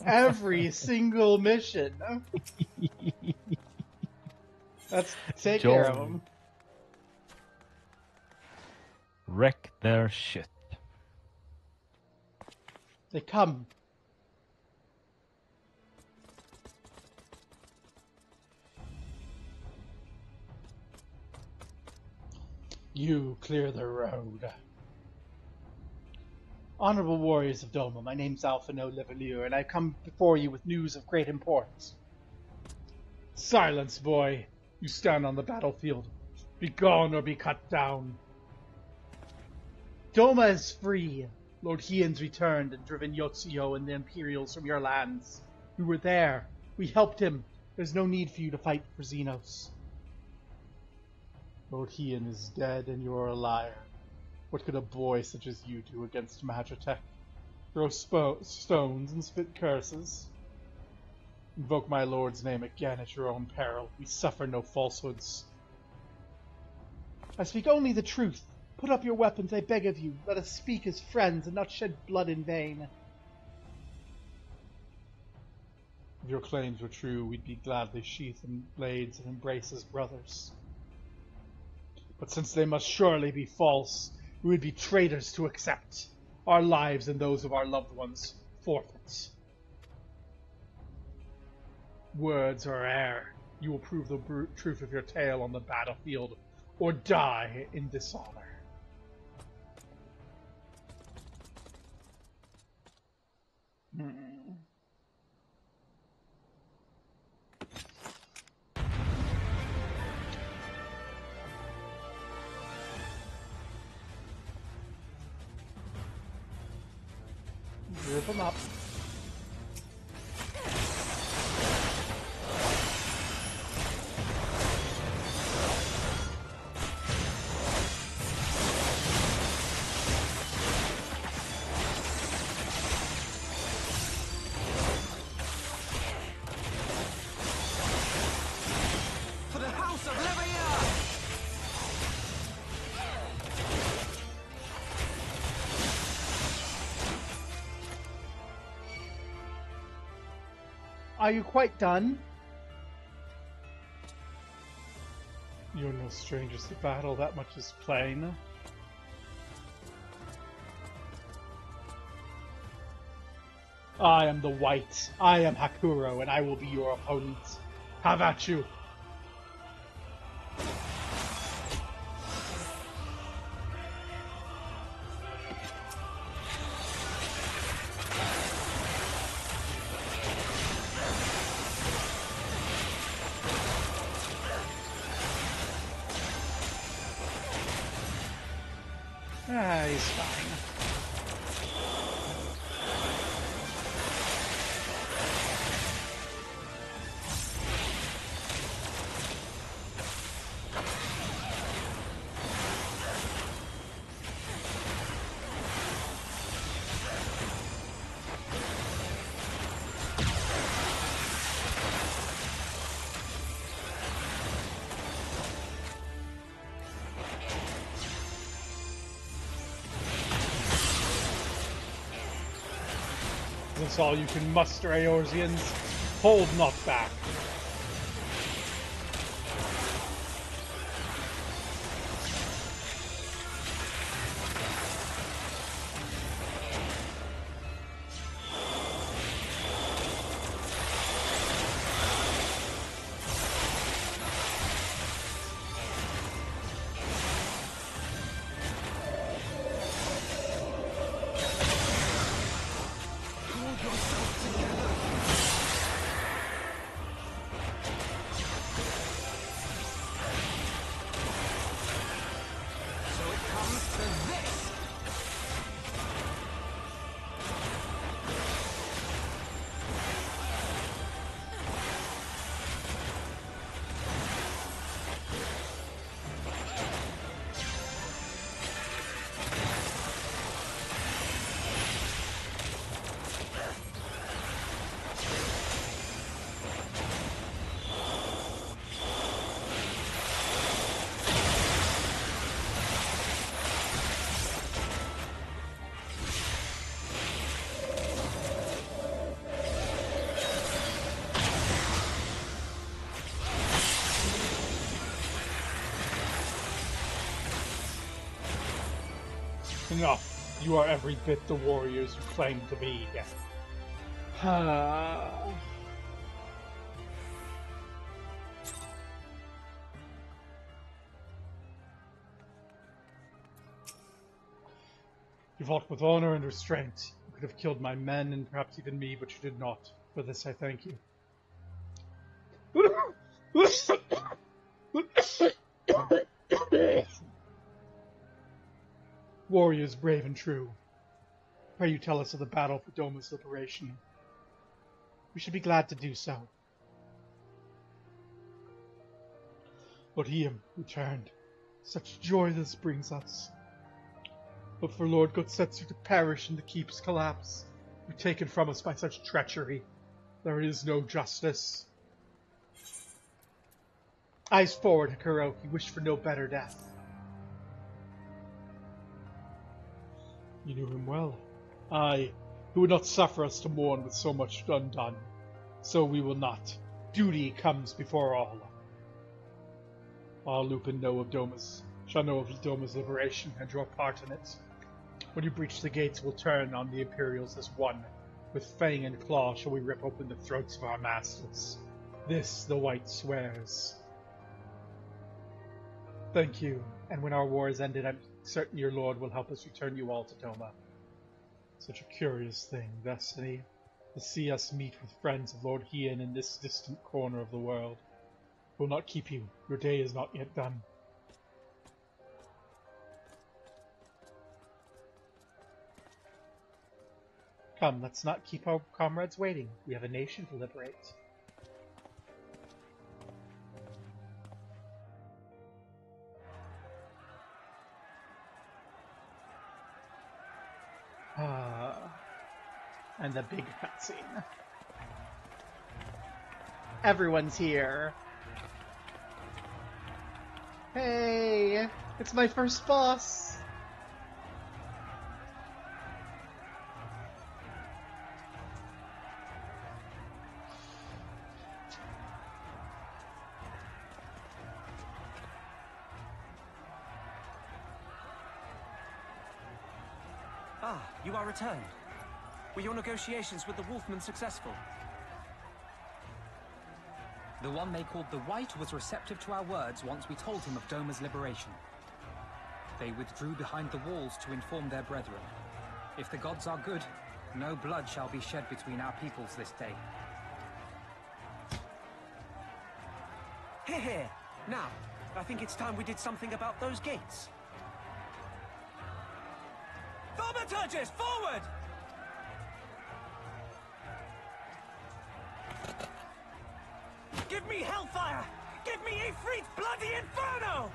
Every single mission. Let's take care of them. Wreck their shit. They come. You clear the road. Honorable warriors of Doma, my name's Alphino Levelier, and I come before you with news of great importance. Silence, boy. You stand on the battlefield. Be gone or be cut down. Doma is free. Lord Hien's returned and driven Yotsuyo and the Imperials from your lands. We were there. We helped him. There's no need for you to fight for Zenos. Lord Hien is dead and you're a liar. What could a boy such as you do against Magitech? Throw stones and spit curses? Invoke my lord's name again at your own peril. We suffer no falsehoods. I speak only the truth. Put up your weapons, I beg of you. Let us speak as friends and not shed blood in vain. If your claims were true, we'd be gladly sheath in blades and embrace as brothers. But since they must surely be false, we would be traitors to accept. Our lives and those of our loved ones forfeit. Words are air. You will prove the truth of your tale on the battlefield, or die in dishonor. Rip them up. Are you quite done? You're no strangers to battle, that much is plain. I am the White. I am Hakuro, and I will be your opponent. Have at you! He's fine. Is this all you can muster, Eorzeans? Hold not back. Enough. You are every bit the warriors you claim to be. You fought with honor and restraint. You could have killed my men and perhaps even me, but you did not. For this I thank you. Warriors brave and true, pray you tell us of the battle for Doma's liberation. We should be glad to do so. Lord Hiem returned. Such joy this brings us. But for Lord Gotsetsu to perish and the keep's collapse, be taken from us by such treachery, there is no justice. Eyes forward, Hikaroki, wish for no better death. You knew him well. I, who would not suffer us to mourn with so much undone. So we will not. Duty comes before all. All who can know of Domus shall know of Doma's liberation and your part in it. When you breach the gates, we'll turn on the Imperials as one. With fang and claw shall we rip open the throats of our masters. This the White swears. Thank you, and when our war is ended, I'm certain your lord will help us return you all to Doma. Such a curious thing, destiny, to see us meet with friends of Lord Hien in this distant corner of the world. Will not keep you. Your day is not yet done. Come, let's not keep our comrades waiting. We have a nation to liberate. And the big cutscene. Everyone's here. Hey, it's my first boss. Ah, you are returned. Were your negotiations with the Wolfmen successful? The one they called the White was receptive to our words once we told him of Doma's liberation. They withdrew behind the walls to inform their brethren. If the gods are good, no blood shall be shed between our peoples this day. Hear, hear. Now, I think it's time we did something about those gates. Thaumaturges, forward! Give me hellfire! Give me Ifrit's bloody inferno!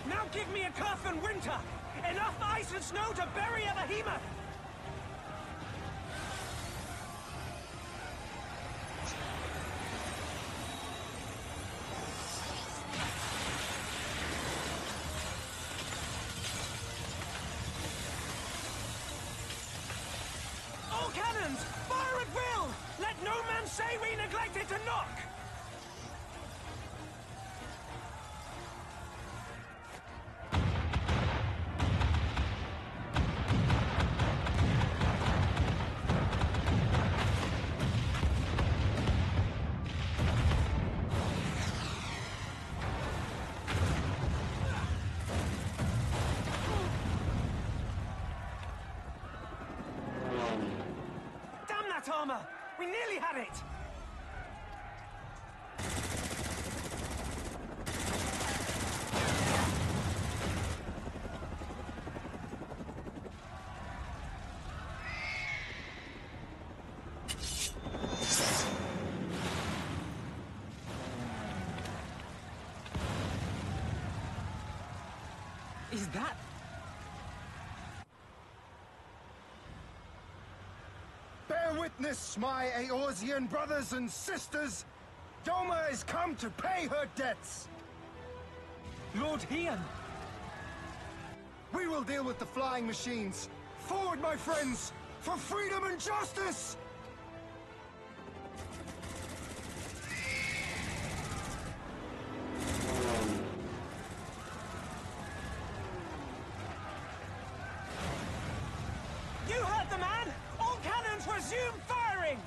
Now give me a curse and winter! Enough ice and snow to bury a behemoth! All cannons! Fire at will! Let no man say we neglected to knock! Damn that armor! We nearly had it! Is that... Bear witness, my Eorzean brothers and sisters! Doma is come to pay her debts! Lord Hian! We will deal with the flying machines! Forward, my friends! For freedom and justice! You heard the man! All cannons resume firing!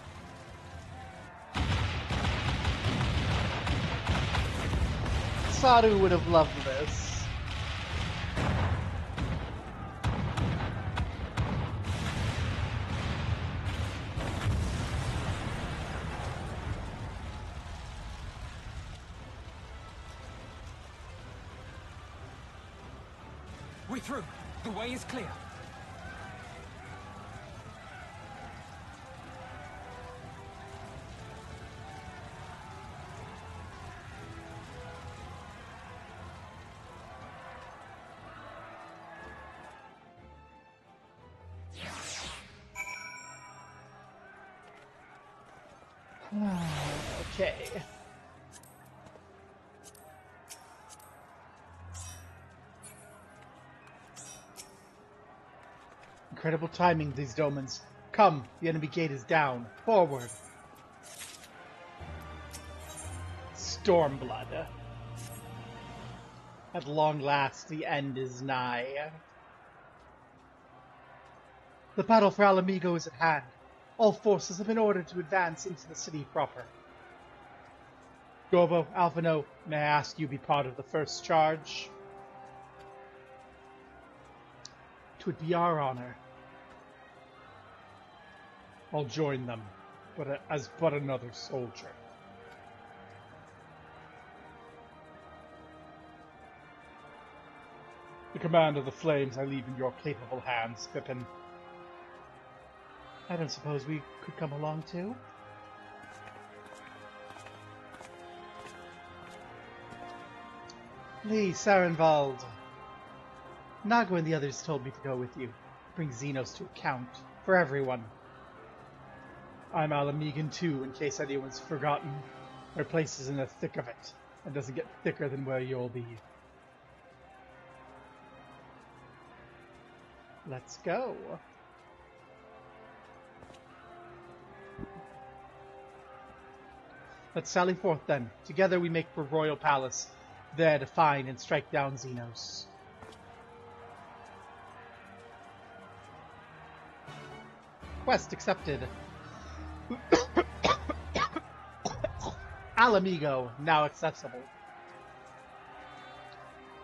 Saru would have loved this. We're through. The way is clear. Okay. Incredible timing, these Domans. Come, the enemy gate is down. Forward. Stormblood. At long last, the end is nigh. The battle for Alamigo is at hand. All forces have been ordered to advance into the city proper. Gorbo, Alphino, may I ask you be part of the first charge? 'Twould be our honor. I'll join them, but as but another soldier. The command of the flames I leave in your capable hands, Pippin. I don't suppose we could come along too? Lee, Sarenwald. Nago and the others told me to go with you. Bring Zenos to account. For everyone. I'm Alamigan too, in case anyone's forgotten. Our place is in the thick of it, and doesn't get thicker than where you'll be. Let's go. Let's sally forth then. Together we make for Royal Palace, there to find and strike down Zenos. Quest accepted. Alamigo, now accessible.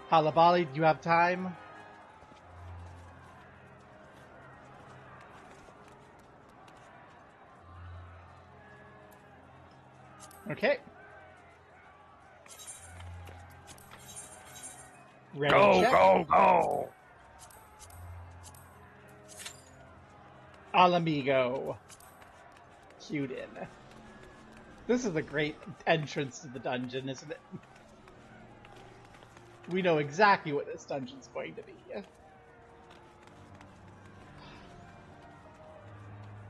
Halabali, do you have time? Okay. Ready Go, check. go, go! Alamigo. Queued in. This is a great entrance to the dungeon, isn't it? We know exactly what this dungeon's going to be.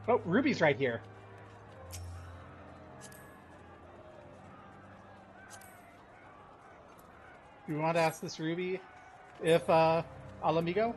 Oh, Ruby's right here. Do you want to ask this Ruby if Alamigo?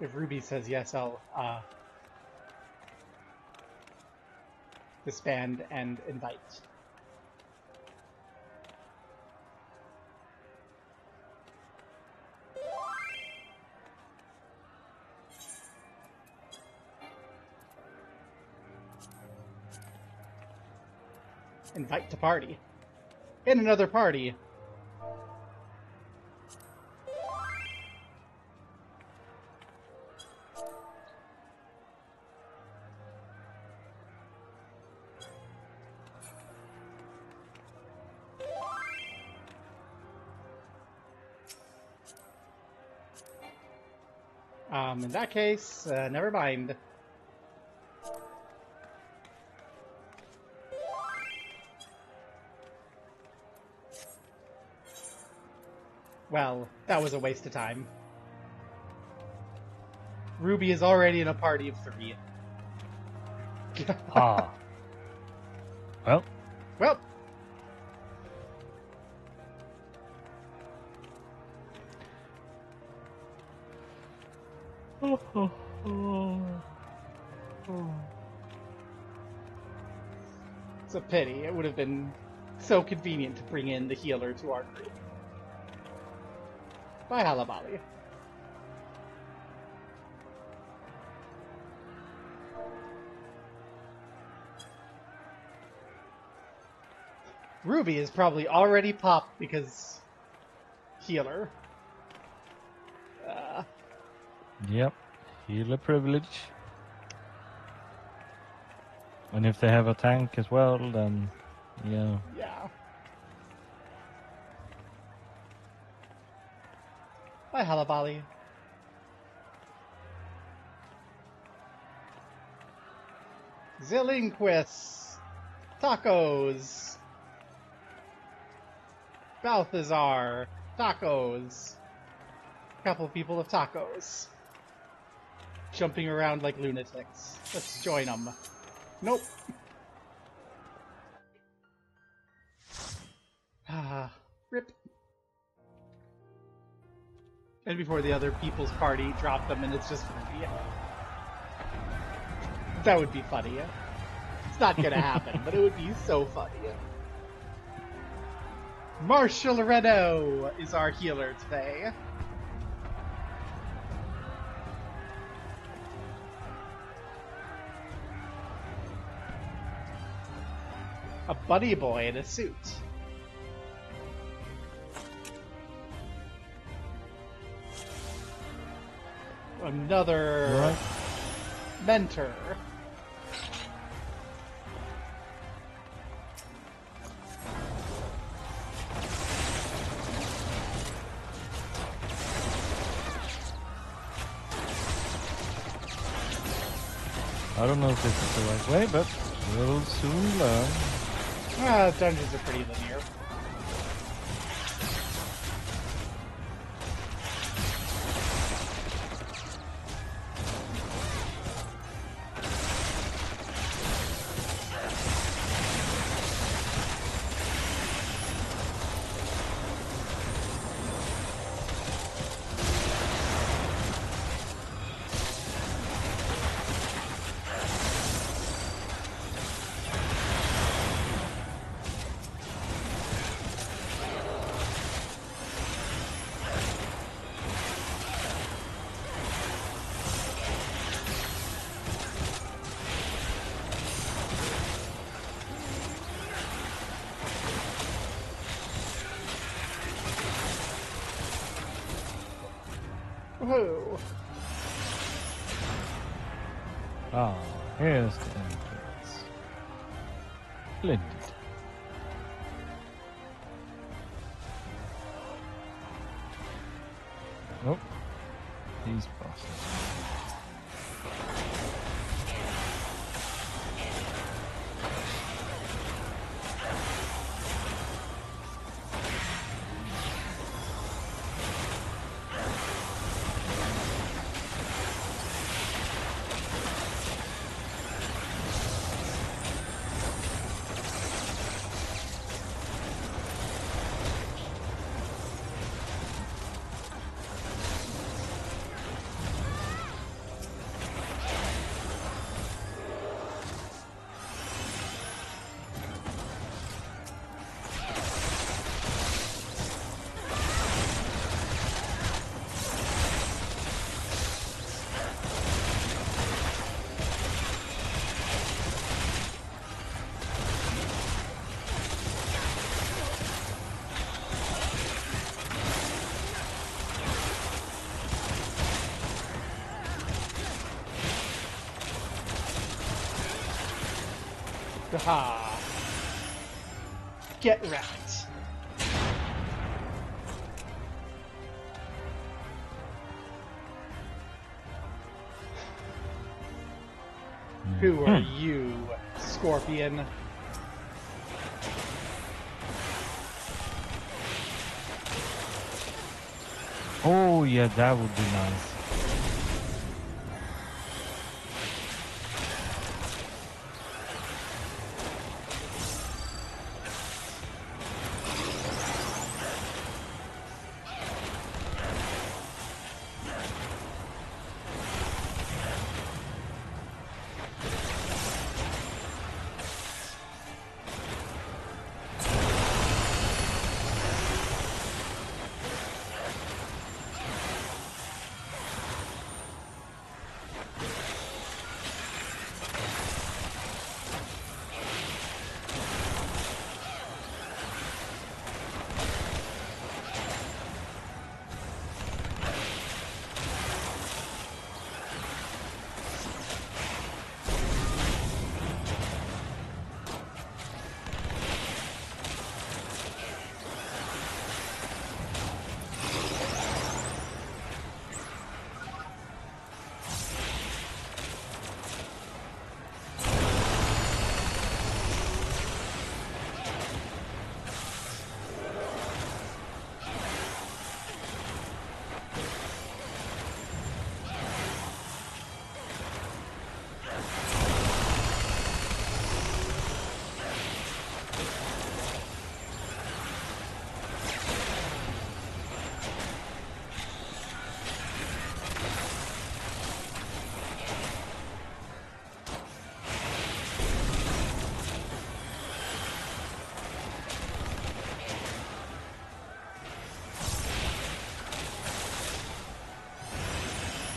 If Ruby says yes, I'll disband and invite. Invite to party. In another party. In that case, never mind. Well, that was a waste of time. Ruby is already in a party of 3. Ah. Well. Well. It's a pity. It would have been so convenient to bring in the healer to our group. Bye, Halabali. Ruby is probably already popped because healer. Yep, healer privilege. And if they have a tank as well, then yeah. Yeah. Bye, Halabali. Zilinquis. Tacos. Balthazar. Tacos. Couple people of tacos. Jumping around like lunatics. Let's join them. Nope. Rip. And before the other people's party drop them and it's just Ruby. That would be funny. It's not gonna happen, but it would be so funny. Marshall Reno is our healer today. A bunny boy in a suit. Another mentor. I don't know if this is the right way, but we'll soon learn. Dungeons are pretty linear. Ah. Here's the entrance. Splendid. Oh, these bosses. Aha! Get wrecked. Who are you, Scorpion? Oh yeah, that would be nice.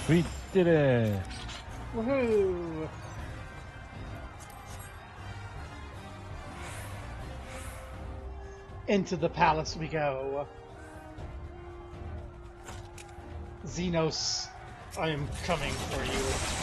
We did it! Woohoo! Into the palace we go. Zenos, I am coming for you.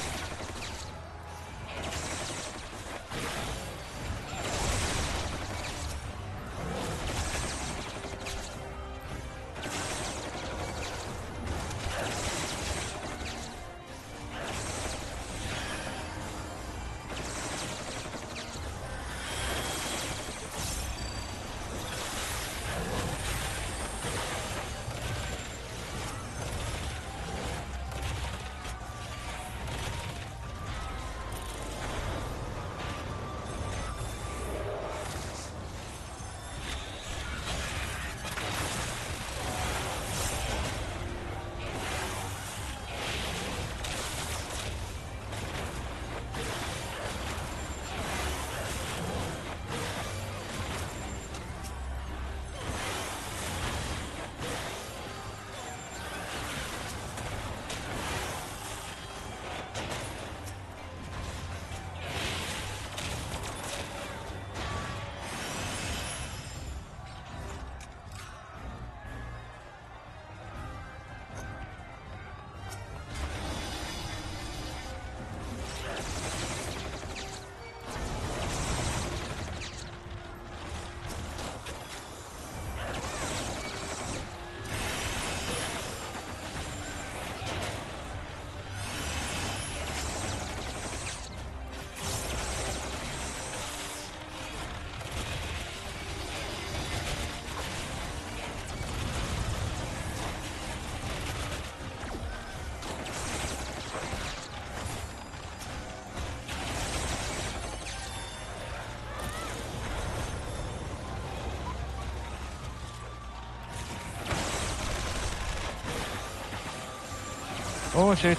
Oh shit.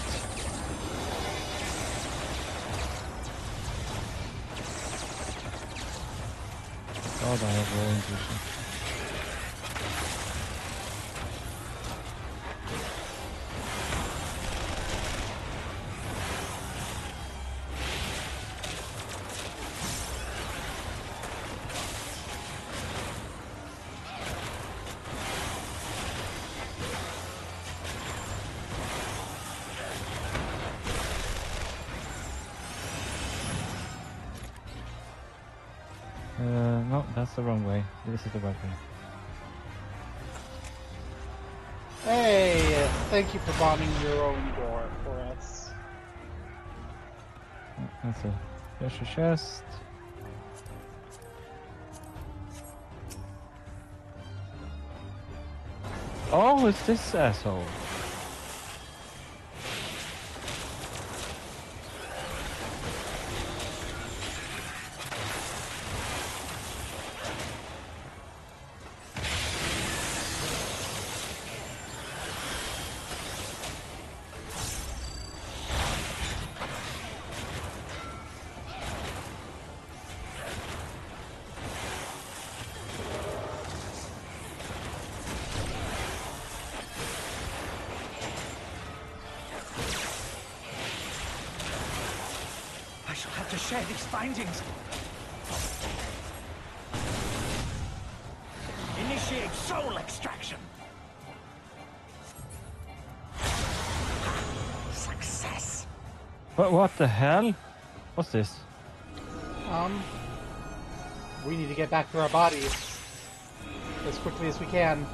God, I have raw intuition. No, that's the wrong way. This is the right way. Hey, thank you for bombing your own door for us. That's a treasure chest. Oh, it's this asshole. I shall have to share these findings. Initiate soul extraction. Success. But what the hell? What's this? We need to get back to our bodies as quickly as we can.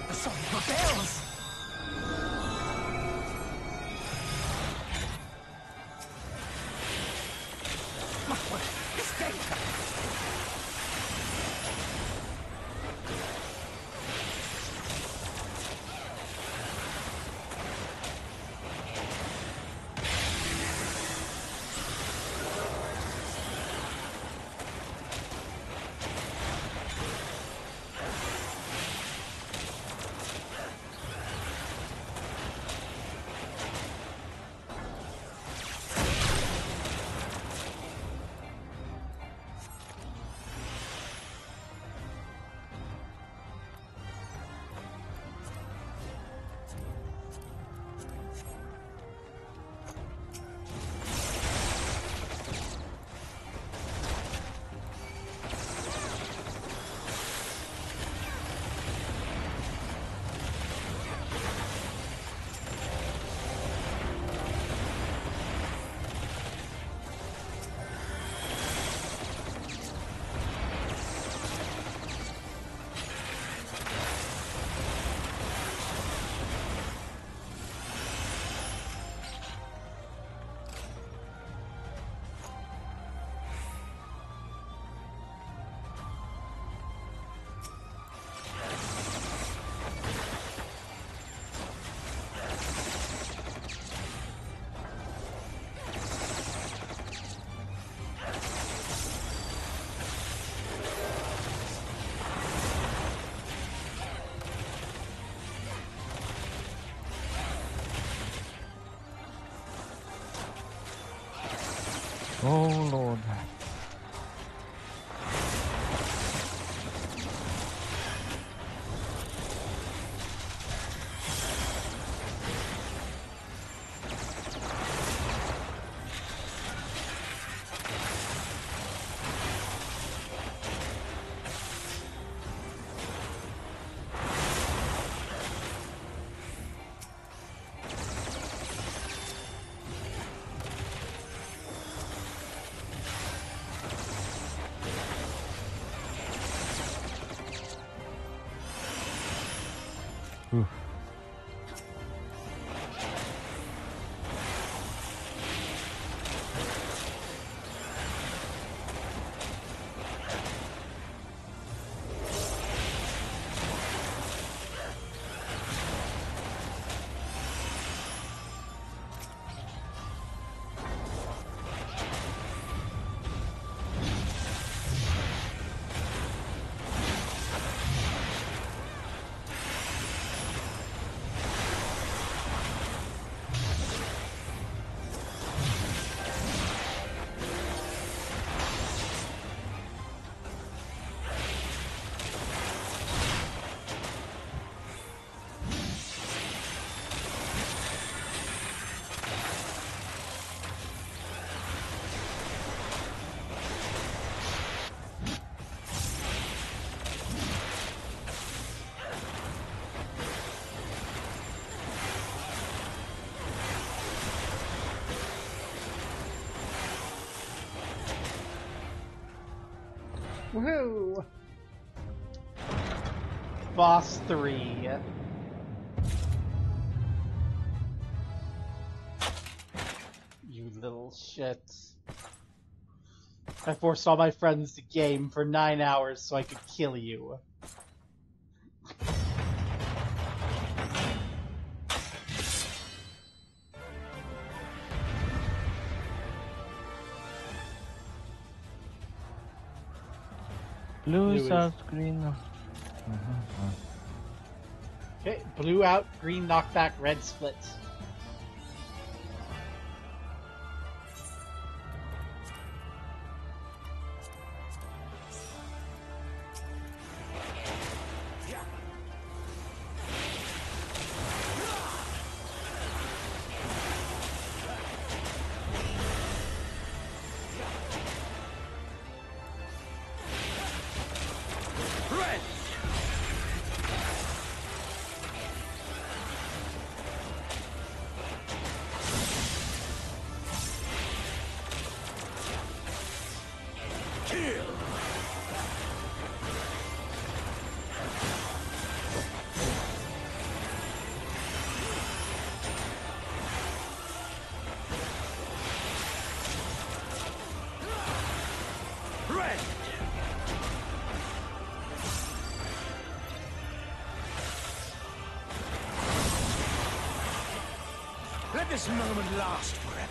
The soul rebels. This data. Oh Lord. Oof. Woohoo! Boss 3. You little shit. I forced all my friends to game for 9 hours so I could kill you. Blue is is- out, green. Okay, blue out, green knockback, red split. Let this moment last forever.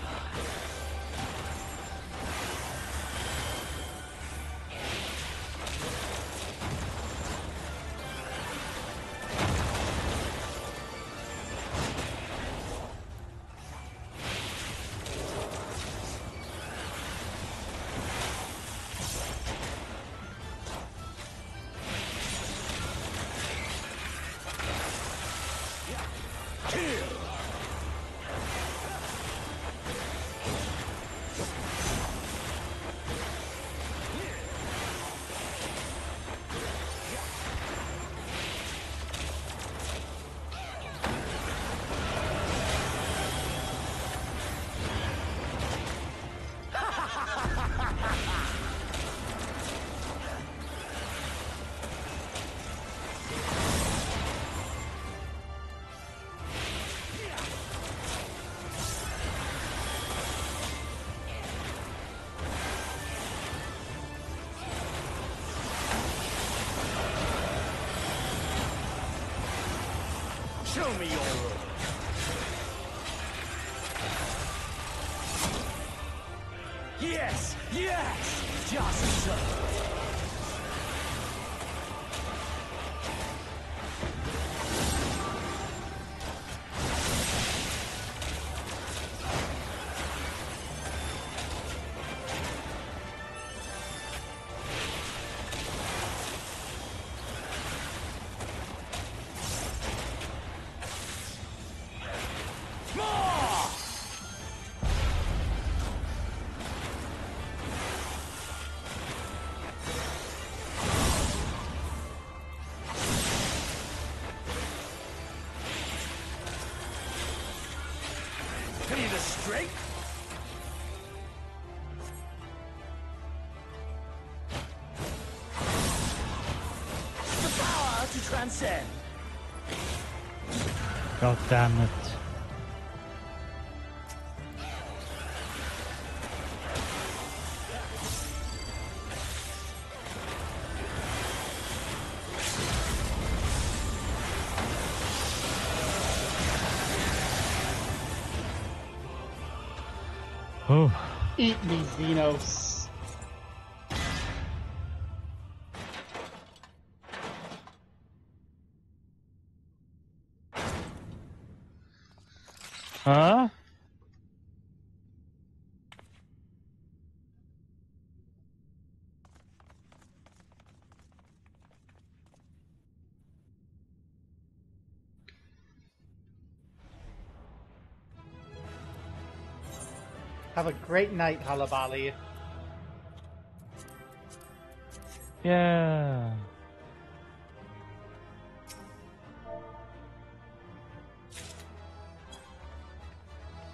Show me your road. Yes, yes, just so. Pity the strength. The power to transcend. God damn it. Oh. Eat me, Zenos. Huh? Have a great night, Halabali. Yeah.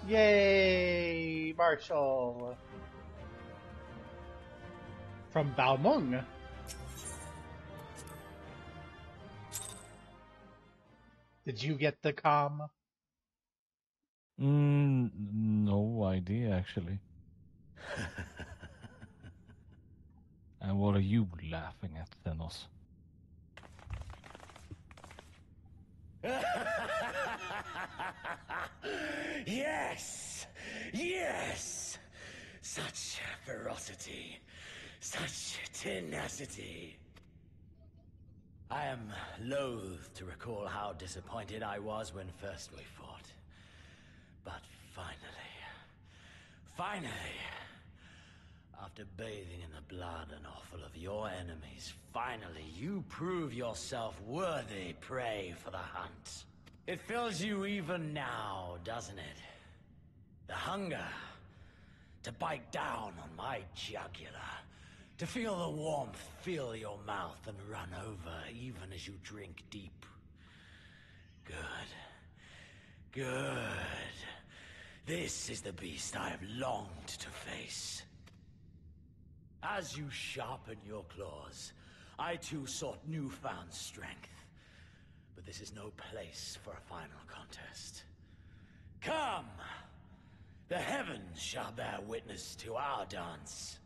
Yay, Marshall. From Balmung. Did you get the comm? No idea, actually. And what are you laughing at, Zenos? Yes! Yes! Such ferocity. Such tenacity. I am loath to recall how disappointed I was when first we fought. But finally, after bathing in the blood and offal of your enemies, finally you prove yourself worthy prey for the hunt. It fills you even now, doesn't it? The hunger to bite down on my jugular, to feel the warmth fill your mouth and run over even as you drink deep. Good. This is the beast I have longed to face. As you sharpen your claws, I too sought newfound strength. But this is no place for a final contest. Come! The heavens shall bear witness to our dance.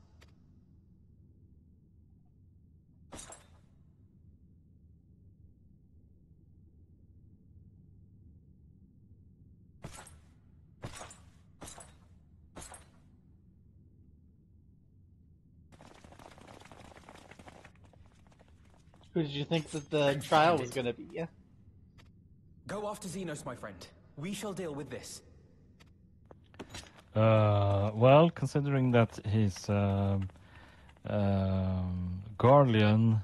Who did you think that the trial was going to be? Yeah. Go after Zenos, my friend. We shall deal with this. Well, considering that his Guardian...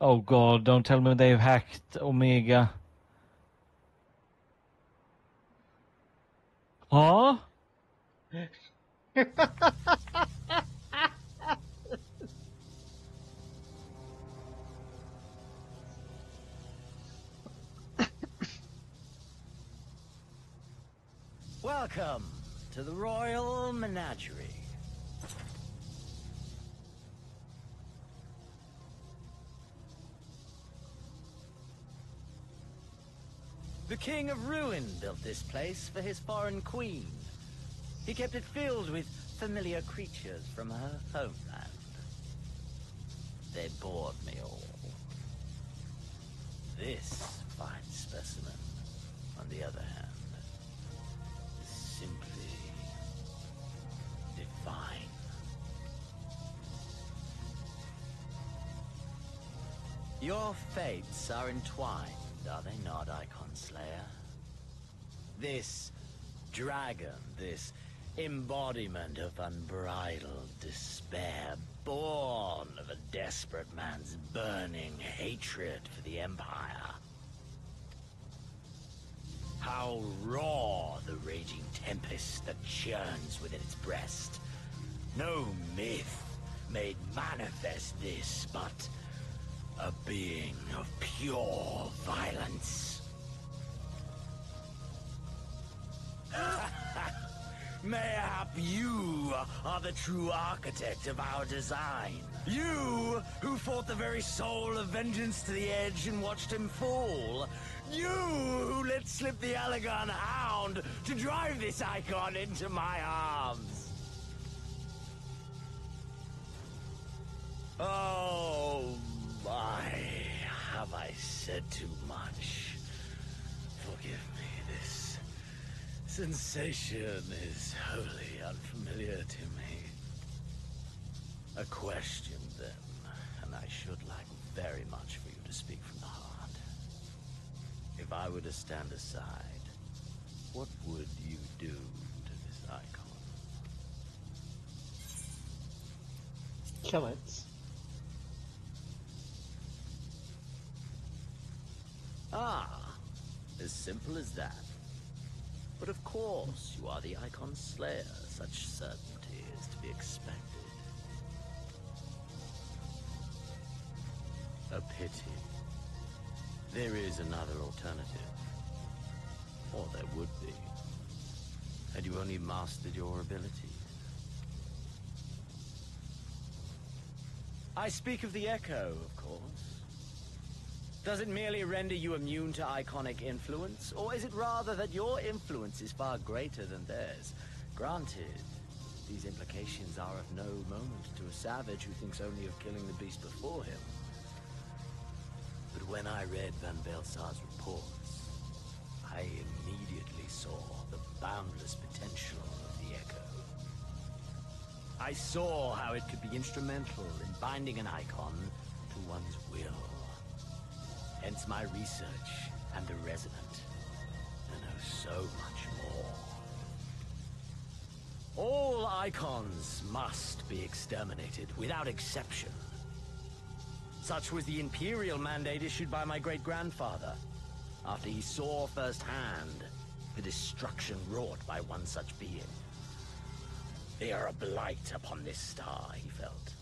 Oh god, don't tell me they've hacked Omega. Huh? Welcome to the Royal Menagerie. The King of Ruin built this place for his foreign queen. He kept it filled with familiar creatures from her homeland. They bored me all. This fine specimen, on the other hand, is simply divine. Your fates are entwined, are they not, Icon Slayer? This dragon, this embodiment of unbridled despair, born of a desperate man's burning hatred for the Empire. How raw the raging tempest that churns within its breast. No myth made manifest this, but a being of pure violence. Mayhap you are the true architect of our design. You who fought the very soul of vengeance to the edge and watched him fall. You who let slip the Allegan Hound to drive this icon into my arms. Oh my, have I said too much? Forgive me, this sensation is wholly unfamiliar to me. A question, then, and I should like very much for you to speak from the heart. If I were to stand aside, what would you do to this icon? Kill it. Ah, as simple as that. But of course, you are the Icon Slayer. Such certainty is to be expected. A pity. There is another alternative. Or there would be. Had you only mastered your abilities. I speak of the Echo, of course. Does it merely render you immune to iconic influence, or is it rather that your influence is far greater than theirs? Granted, these implications are of no moment to a savage who thinks only of killing the beast before him. But when I read Van Belsar's reports, I immediately saw the boundless potential of the Echo. I saw how it could be instrumental in binding an icon to one's will. Hence my research and the Resonant. I know so much more. All icons must be exterminated, without exception. Such was the Imperial mandate issued by my great-grandfather, after he saw firsthand the destruction wrought by one such being. They are a blight upon this star, he felt.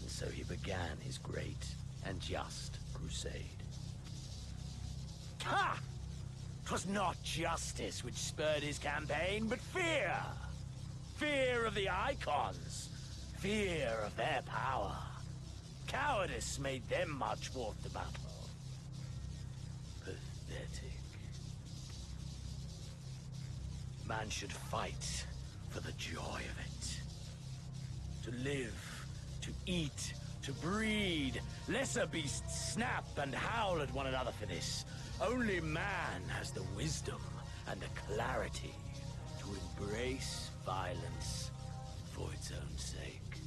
And so he began his great and just crusade. Ha! 'Twas not justice which spurred his campaign, but fear! Fear of the Icons! Fear of their power! Cowardice made them march forth to battle. Pathetic. Man should fight for the joy of it. To live, to eat, to breed. Lesser beasts snap and howl at one another for this. Only man has the wisdom and the clarity to embrace violence for its own sake.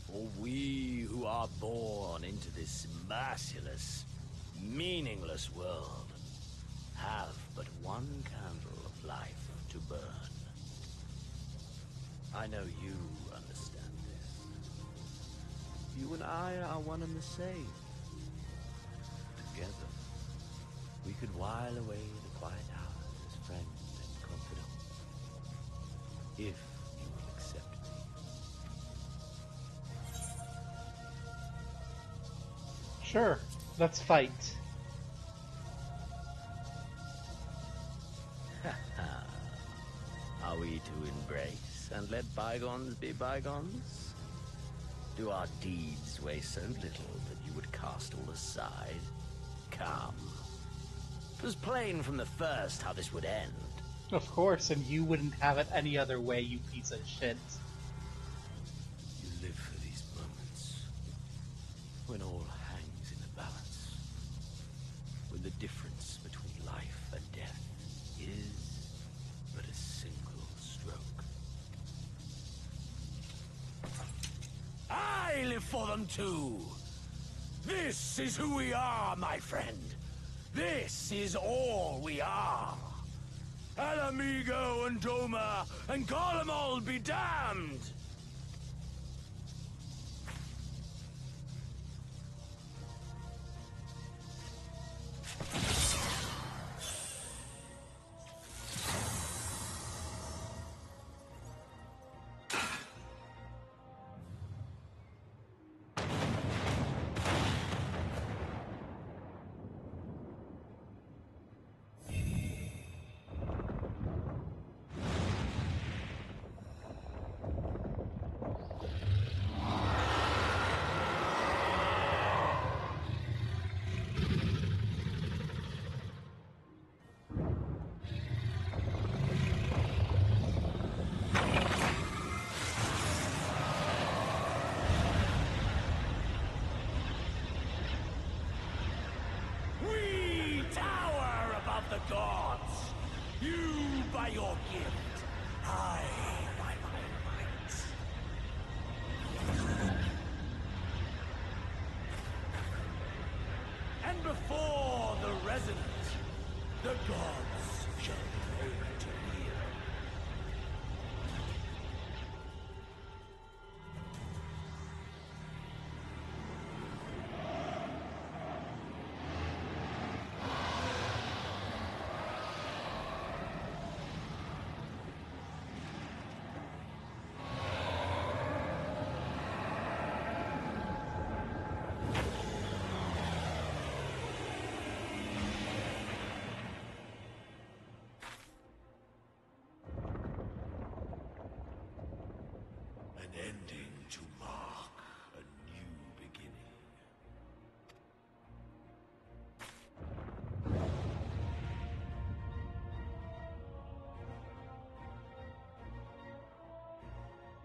For we who are born into this merciless, meaningless world have but one candle of life to burn. I know you understand this. You and I are one and the same. Together, we could while away the quiet hours as friends and confidants. If you will accept me. Sure, let's fight. Are we to embrace and let bygones be bygones? Do our deeds weigh so little that you would cast all aside? Come. It was plain from the first how this would end. Of course, and you wouldn't have it any other way, you piece of shit. You live for these moments. When all hangs in the balance. When the difference between life and death is but a single stroke. I live for them too! This is who we are, my friend! This is all we are! Alamigo and Doma and Garlemald be damned!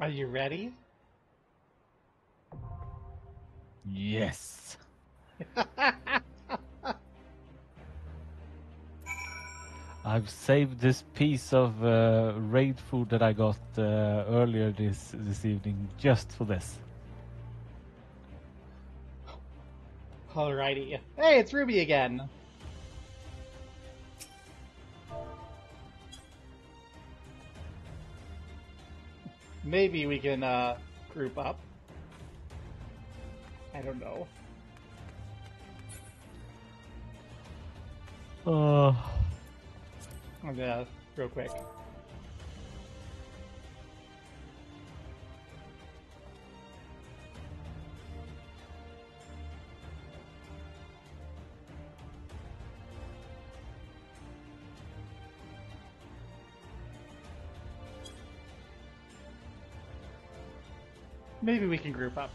Are you ready? Yes. I've saved this piece of raid food that I got earlier this evening just for this. Alrighty. Hey, it's Ruby again. Maybe we can group up. I don't know. Yeah, real quick. Maybe we can group up.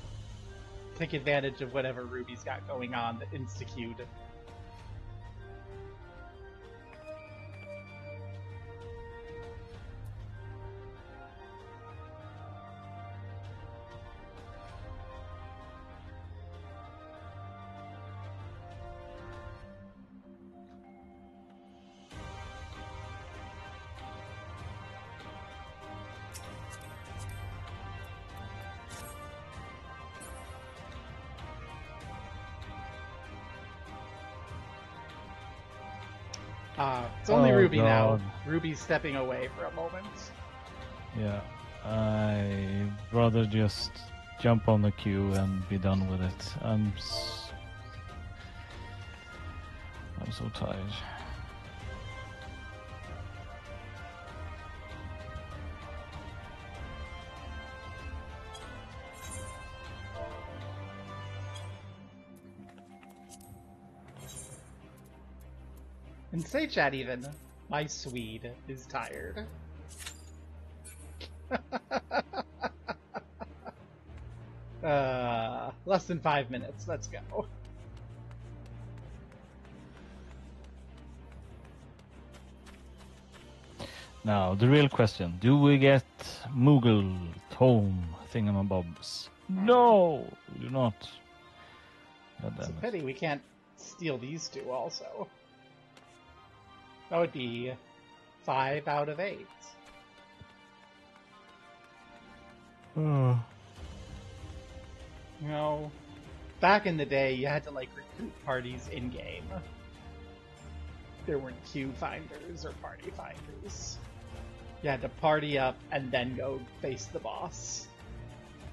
Take advantage of whatever Ruby's got going on that insta-queued. It's only Ruby now. Ruby's stepping away for a moment. Yeah, I'd rather just jump on the queue and be done with it. I'm so tired. And say chat even, my Swede is tired. Less than 5 minutes, let's go. Now, the real question, do we get Moogle tome thingamabobs? No, we do not. It's a pity we can't steal these two also. That would be 5 out of 8. Oh. You know, back in the day, you had to like recruit parties in game. There weren't queue finders or party finders. You had to party up and then go face the boss.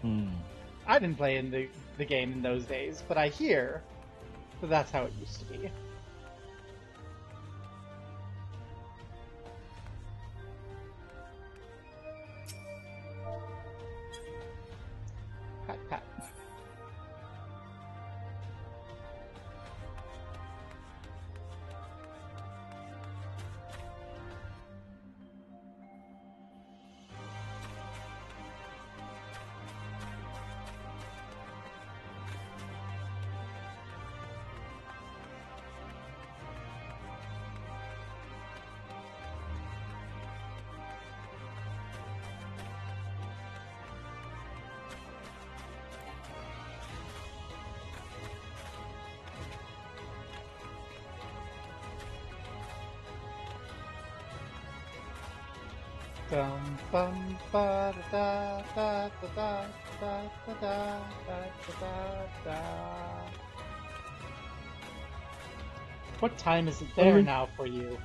I didn't play in the game in those days, but I hear that that's how it used to be. Pat, pat. Bum bum ba da da da da da da da da da da. What time is it there now for you?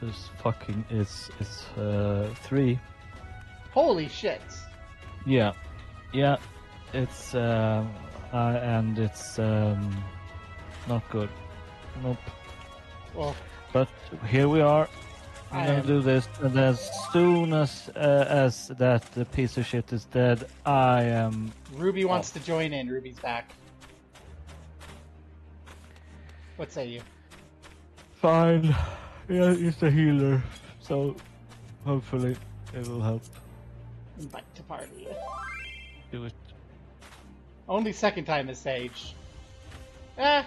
It's 3. Holy shit! Yeah, it's and it's not good. Nope. Well, but here we are. I'm gonna do this, and as soon as that the piece of shit is dead, I am. Ruby wants to join in. Ruby's back. What say you? Fine. Yeah, he's a healer, so hopefully it will help. Invite to party. Do it. Only second time is Sage. Eh.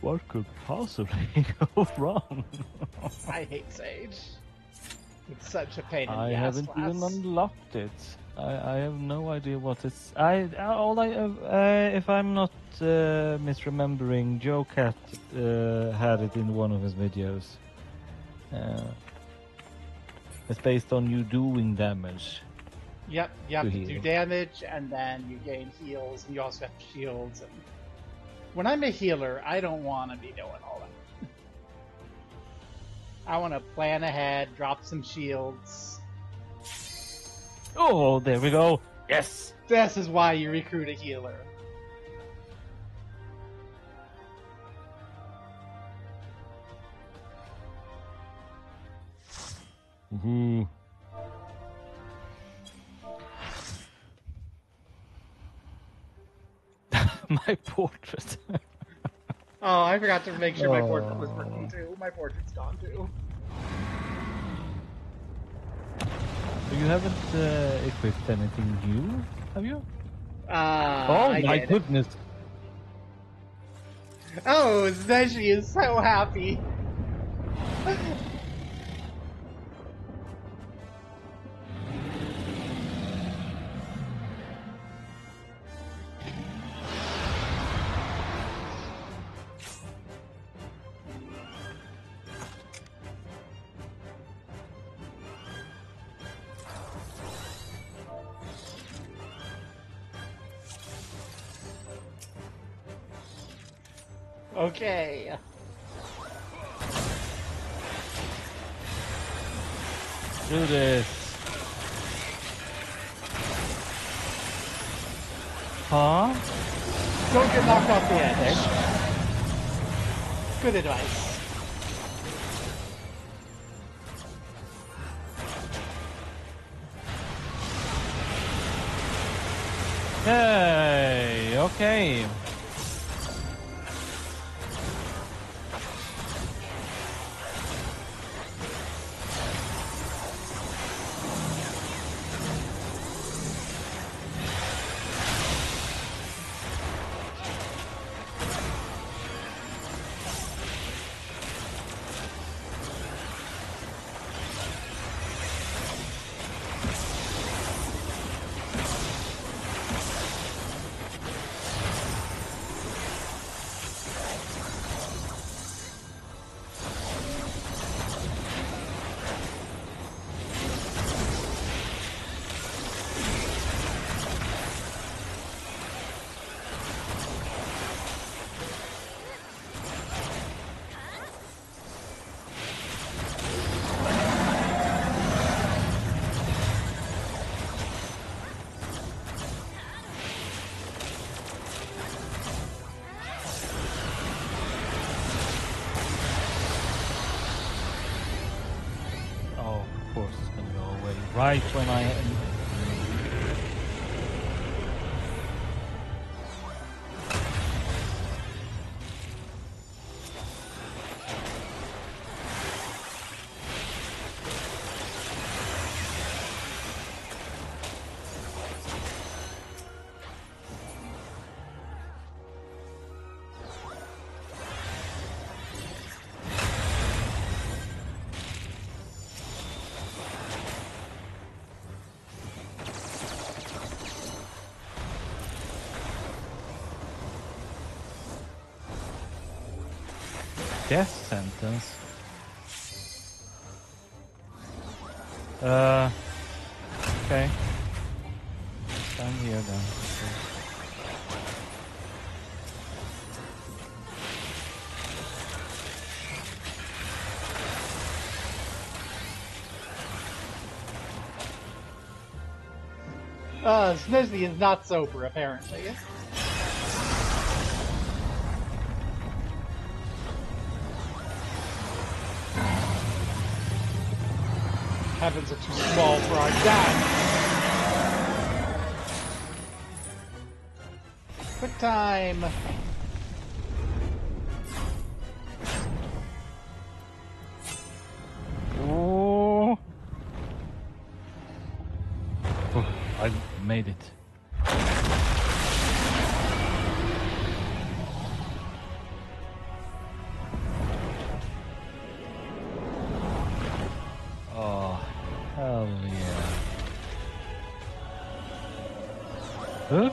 What could possibly go wrong? I hate Sage. It's such a pain in the I ass haven't class. even unlocked it. I have no idea what it's. If I'm not misremembering, Joe Cat had it in one of his videos. It's based on you doing damage. Yep, you have to do heal. damage, and then you gain heals, and you also have shields. And when I'm a healer, I don't want to be doing all that. I want to plan ahead, drop some shields. Oh, there we go. Yes. This is why you recruit a healer. Ooh. My portrait. Oh, I forgot to make sure my portrait was working too. My portrait's gone too. You haven't equipped anything new, have you? Oh my goodness. Oh, Zeshi is so happy. Okay. Do this. Huh? Don't get knocked off the edge. Good advice. Hey, okay. Right when I am. Death sentence. Okay. Stand here then. Snizzy is not sober, apparently. Heavens are too small for our dad. Quick time. Oh. I made it. Huh?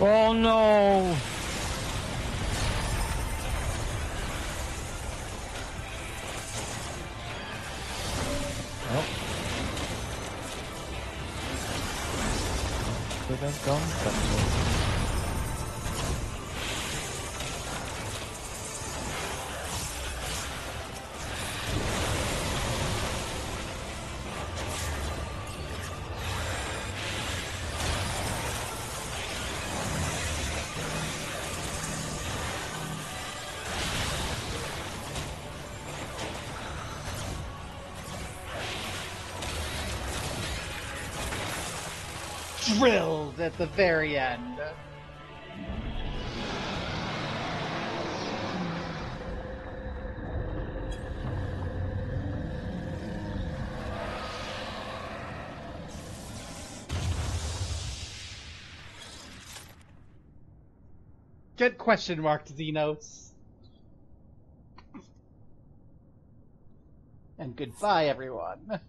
Oh no! Oh. Could have gone that way. Drilled at the very end. Get question mark, Zenos. And goodbye, everyone.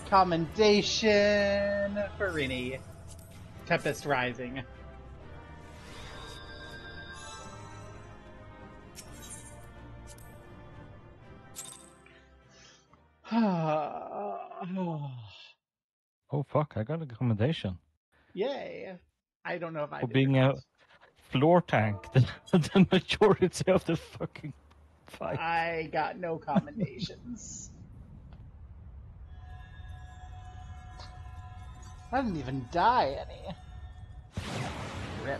Commendation for Rini. Tempest Rising. Oh fuck, I got a commendation. Yay. I don't know if I For did being or a not. floor tank the majority of the fucking fight. I got no commendations. I didn't even die any. Rip.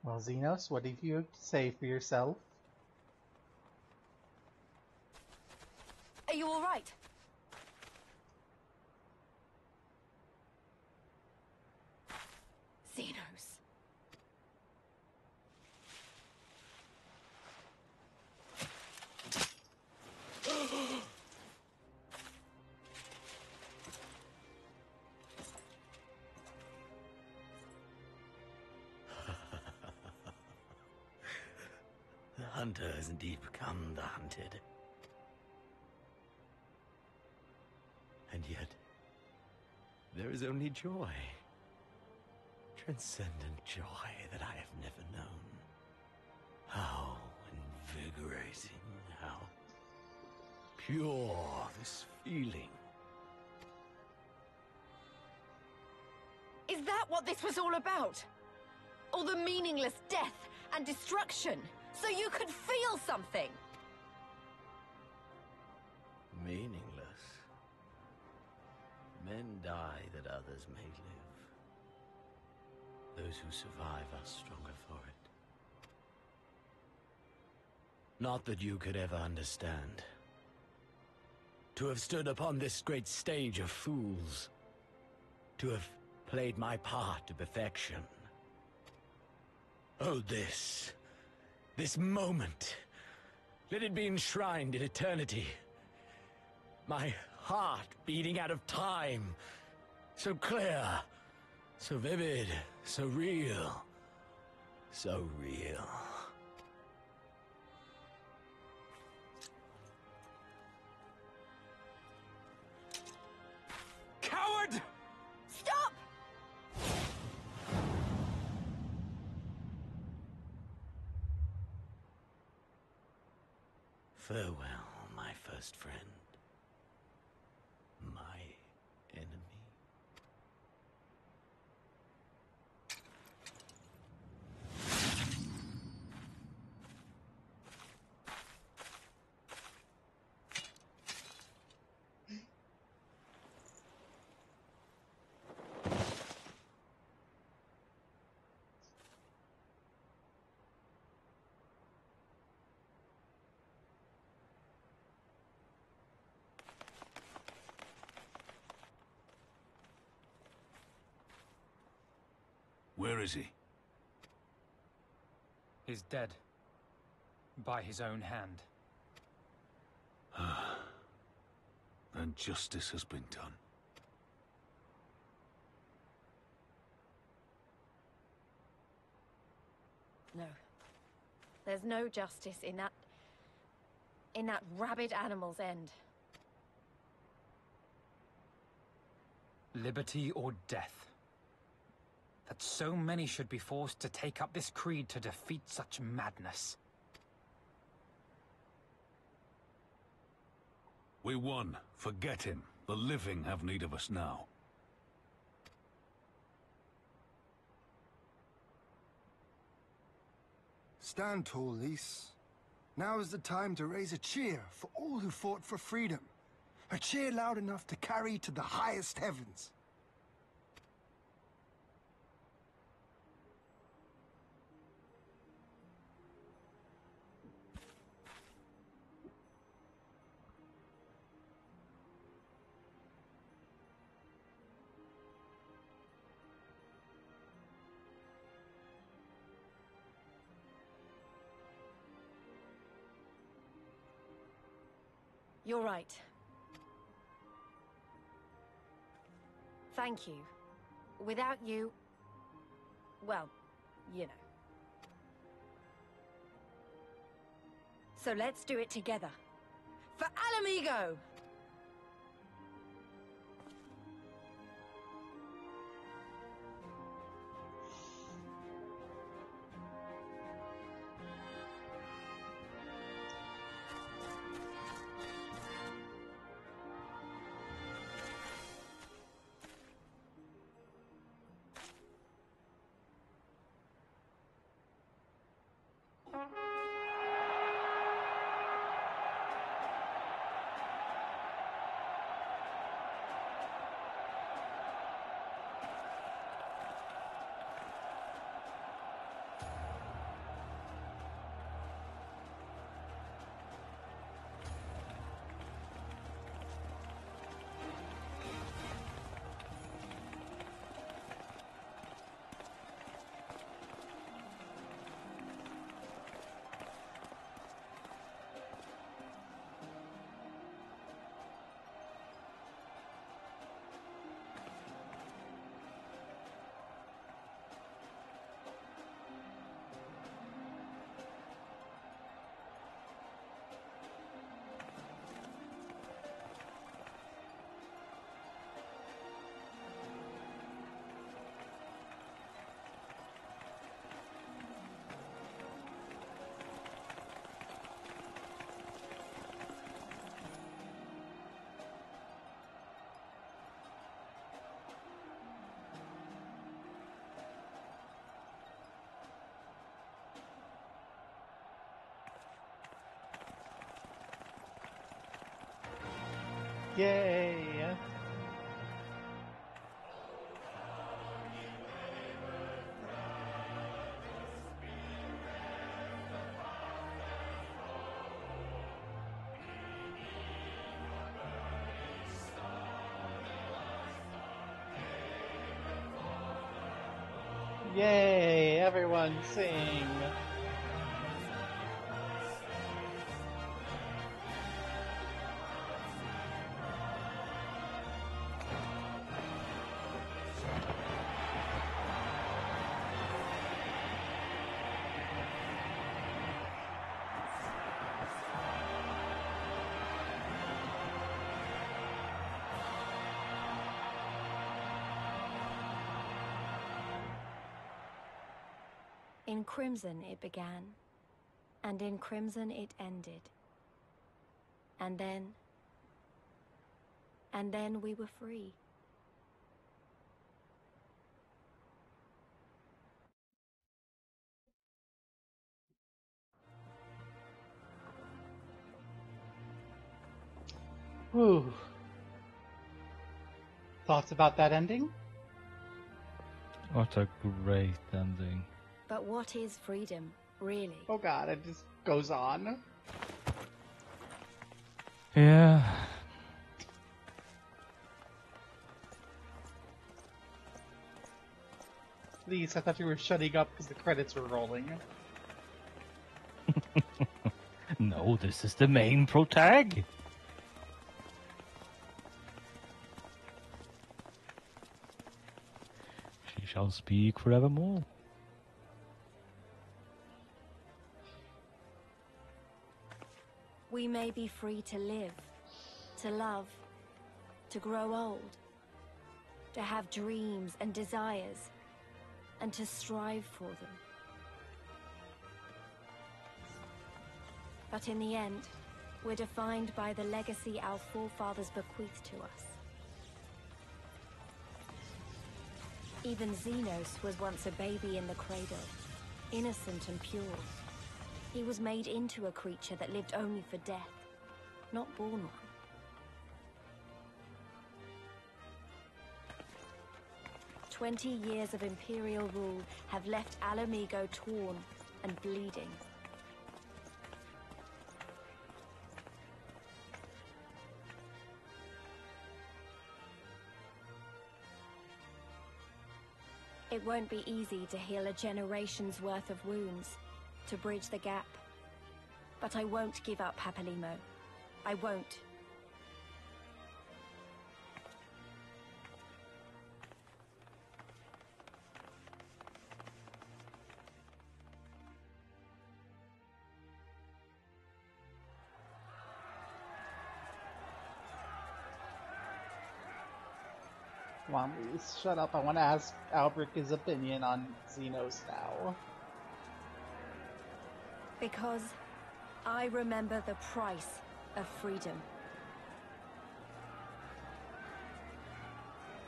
Well, Zenos, what have you to say for yourself? Are you all right? Zenos. The hunter has indeed become the hunted. And yet, there is only joy. Transcendent joy that I have never known. How invigorating, how pure this feeling. Is that what this was all about? All the meaningless death and destruction, so you could feel something? Meaningless. Men die that others may live. Those who survive are stronger for it. Not that you could ever understand. To have stood upon this great stage of fools. To have played my part to perfection. Oh, this moment. Let it be enshrined in eternity. My heart beating out of time. So clear, so vivid, so real. So real. Coward! Stop! Farewell, my first friend. My enemy. Where is he? He's dead. By his own hand. Then justice has been done. No. There's no justice in that rabid animal's end. Liberty or death. That so many should be forced to take up this creed to defeat such madness. We won. Forget him. The living have need of us now. Stand tall, Lys. Now is the time to raise a cheer for all who fought for freedom. A cheer loud enough to carry to the highest heavens. You're right. Thank you. Without you... well, you know. So let's do it together. For Alamigo! Yay! Yay! Everyone sing! In crimson it began, and in crimson it ended. And then we were free. Whew. Thoughts about that ending? What a great ending. But what is freedom, really? Oh god, it just goes on. Yeah. Please, I thought you were shutting up because the credits were rolling. No, this is the main protag. She shall speak forevermore. We may be free to live, to love, to grow old, to have dreams and desires, and to strive for them. But in the end, we're defined by the legacy our forefathers bequeathed to us. Even Zenos was once a baby in the cradle, innocent and pure. He was made into a creature that lived only for death, not born one. "20 years of Imperial rule have left Ala Mhigo torn and bleeding. It won't be easy to heal a generation's worth of wounds, to bridge the gap. But I won't give up, Papalimo. I won't. Come on, please, shut up. I want to ask Albrecht his opinion on Zenos now. Because I remember the price of freedom.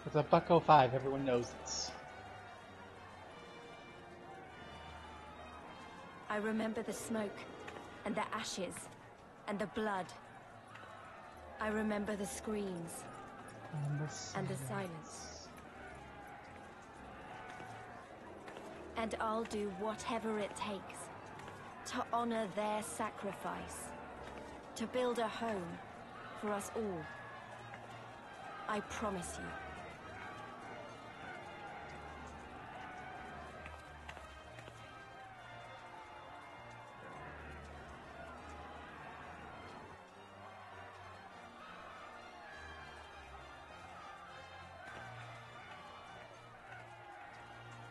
It's a $1.05, everyone knows this. I remember the smoke, and the ashes, and the blood. I remember the screams, and the silence. And I'll do whatever it takes to honor their sacrifice, to build a home for us all. I promise you.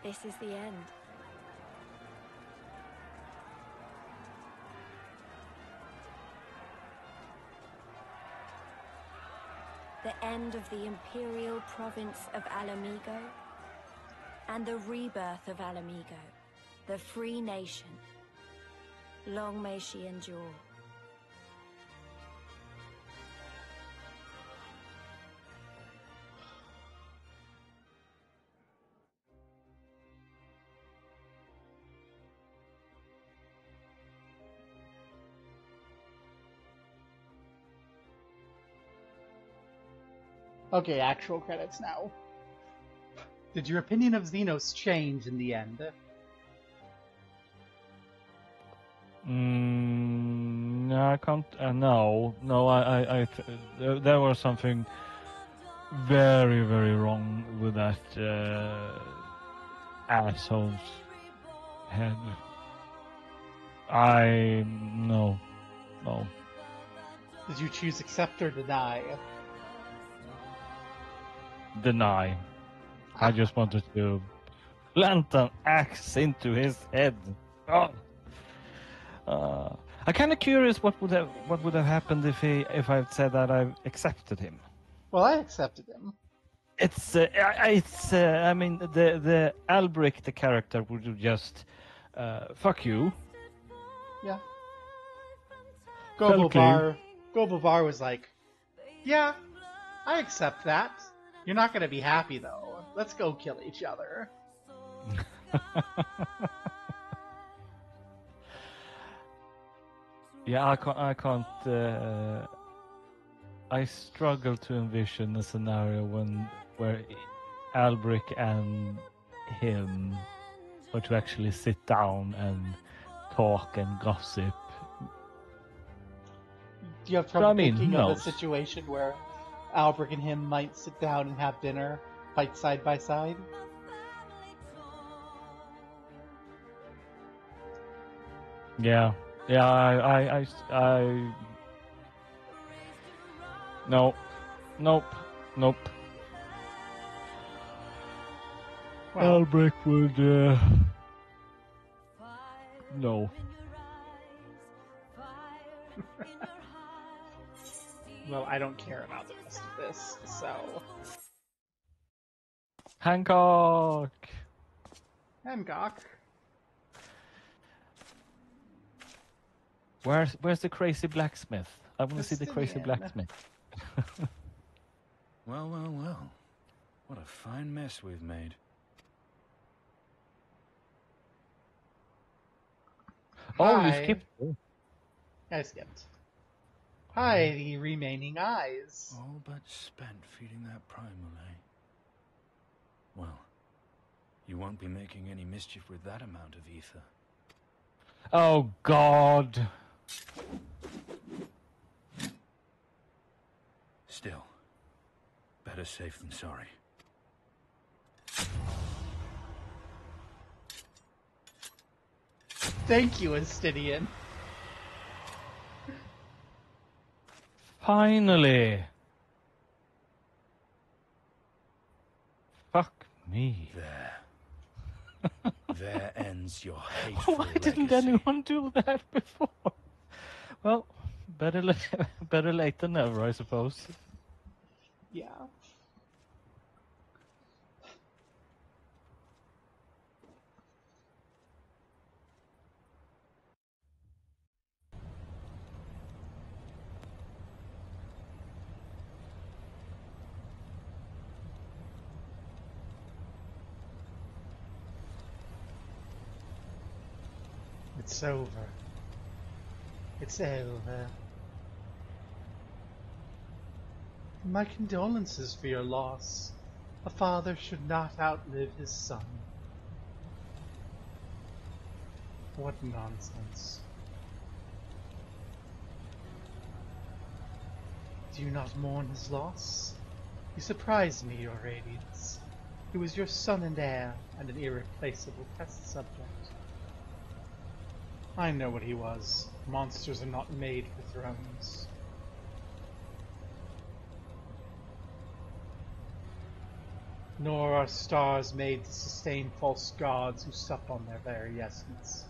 This is the end. The end of the Imperial province of Ala Mhigo, and the rebirth of Ala Mhigo, the free nation. Long may she endure. Okay, actual credits now. Did your opinion of Zenos change in the end? No, I can't. No, there was something very, very wrong with that asshole's head. No. Did you choose accept or deny? Deny. I just wanted to plant an axe into his head. Oh. I'm kind of curious what would have happened if I said that I accepted him. Well, I accepted him. I mean, the Albrecht, the character, would just fuck you. Yeah. Well, Gobovar was like, yeah, I accept that. You're not going to be happy, though. Let's go kill each other. Yeah, I can't. I struggle to envision a scenario where Albrecht and him were to actually sit down and talk and gossip. Do you have trouble thinking of a knows? situation where Albrecht and him might sit down and have dinner, fight side by side? Yeah, I. No, nope. Well, Albrecht would. No. Well, I don't care about the rest of this, so... Hancock! Where's the crazy blacksmith? I want to see the crazy blacksmith. Well. What a fine mess we've made. Oh, you Hi. skipped. I skipped. Hi, the remaining eyes. All but spent feeding that primal, eh? Well, you won't be making any mischief with that amount of ether. Oh, God. Still, better safe than sorry. Thank you, Astidian. Finally. Fuck me. There ends your hateful Why didn't legacy. anyone do that before? Well, better late than never, I suppose. Yeah. It's over. It's over. My condolences for your loss. A father should not outlive his son. What nonsense. Do you not mourn his loss? You surprise me, your radiance. He was your son and heir, and an irreplaceable test subject. I know what he was. Monsters are not made for thrones. Nor are stars made to sustain false gods who sup on their very essence.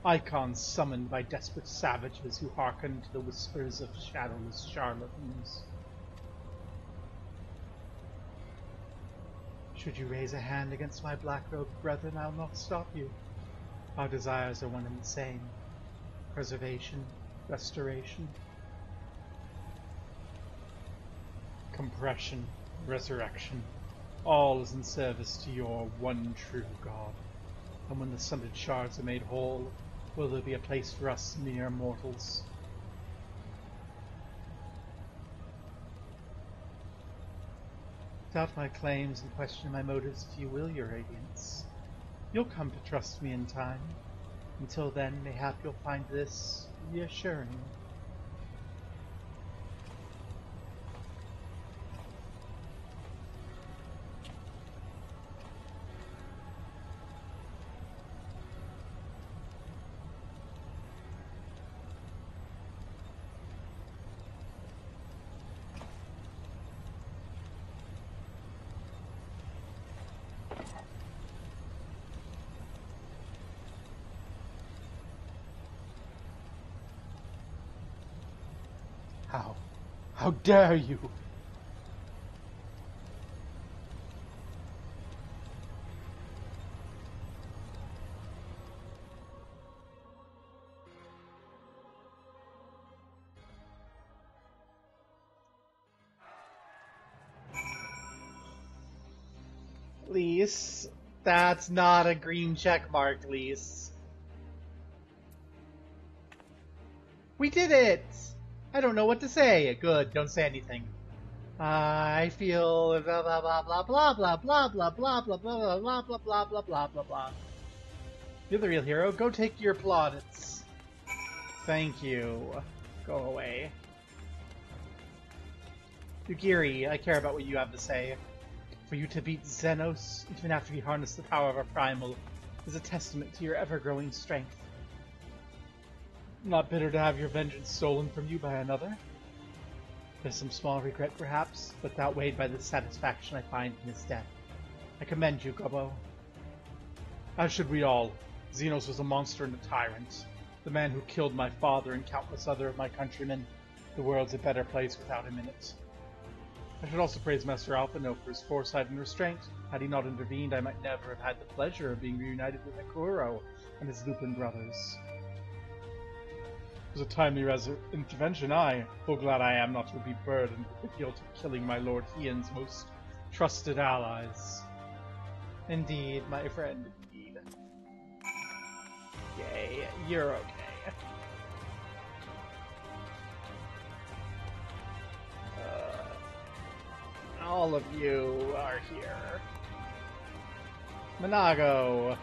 Icons summoned by desperate savages who hearken to the whispers of shadowless charlatans. Should you raise a hand against my black-robed brethren, I'll not stop you. Our desires are one and the same. Preservation, restoration, compression, resurrection. All is in service to your one true God. And when the sundered shards are made whole, will there be a place for us mere mortals? Doubt my claims and question my motives if you will, your radiance. You'll come to trust me in time. Until then, mayhap you'll find this reassuring. How? How dare you? Lise, that's not a green check mark, Lise. We did it! I don't know what to say. Good, don't say anything. I feel blah blah blah blah blah blah blah blah blah blah blah blah blah blah blah blah blah blah. You're the real hero. Go take your plaudits. Thank you. Go away. Yugiri, I care about what you have to say. For you to beat Zenos, even after he harnessed the power of our primal, is a testament to your ever-growing strength. I'm not bitter to have your vengeance stolen from you by another. There's some small regret, perhaps, but outweighed by the satisfaction I find in his death. I commend you, Gobbo. As should we all. Zenos was a monster and a tyrant. The man who killed my father and countless other of my countrymen. The world's a better place without him in it. I should also praise Master Alphino for his foresight and restraint. Had he not intervened, I might never have had the pleasure of being reunited with Akuro and his Lupin brothers. It was a timely intervention, full glad I am not to be burdened with the guilt of killing my Lord Hien's most trusted allies. Indeed, my friend, indeed. Yay, you're okay. All of you are here. Monago!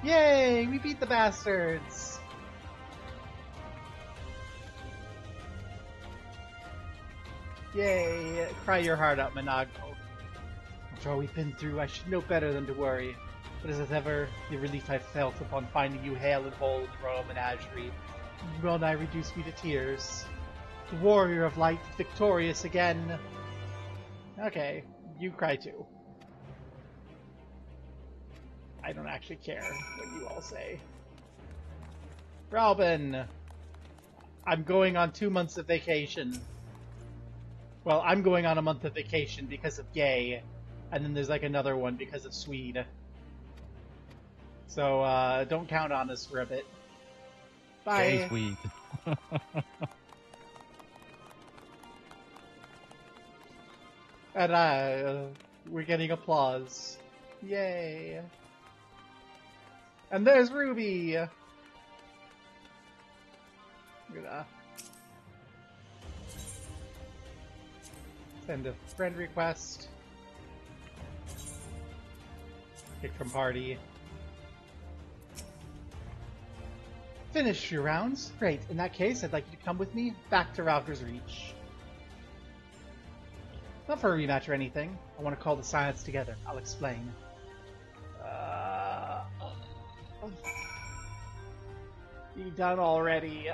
Yay! We beat the bastards! Yay! Cry your heart out, Monago. After all we've been through, I should know better than to worry. But as ever, the relief I felt upon finding you hale and whole in the royal menagerie well nigh reduced me to tears. The warrior of light, victorious again. Okay, you cry too. I don't actually care what you all say. Robin! I'm going on 2 months of vacation. Well, I'm going on a month of vacation because of gay, and then there's like another one because of Swede. So, don't count on us for a bit. Bye! Gay Swede. And we're getting applause. Yay! And there's Ruby! I'm gonna send a friend request. Kick from party. Finish your rounds? Great. In that case, I'd like you to come with me back to Rauger's Reach. Not for a rematch or anything. I want to call the science together. I'll explain. Be done already.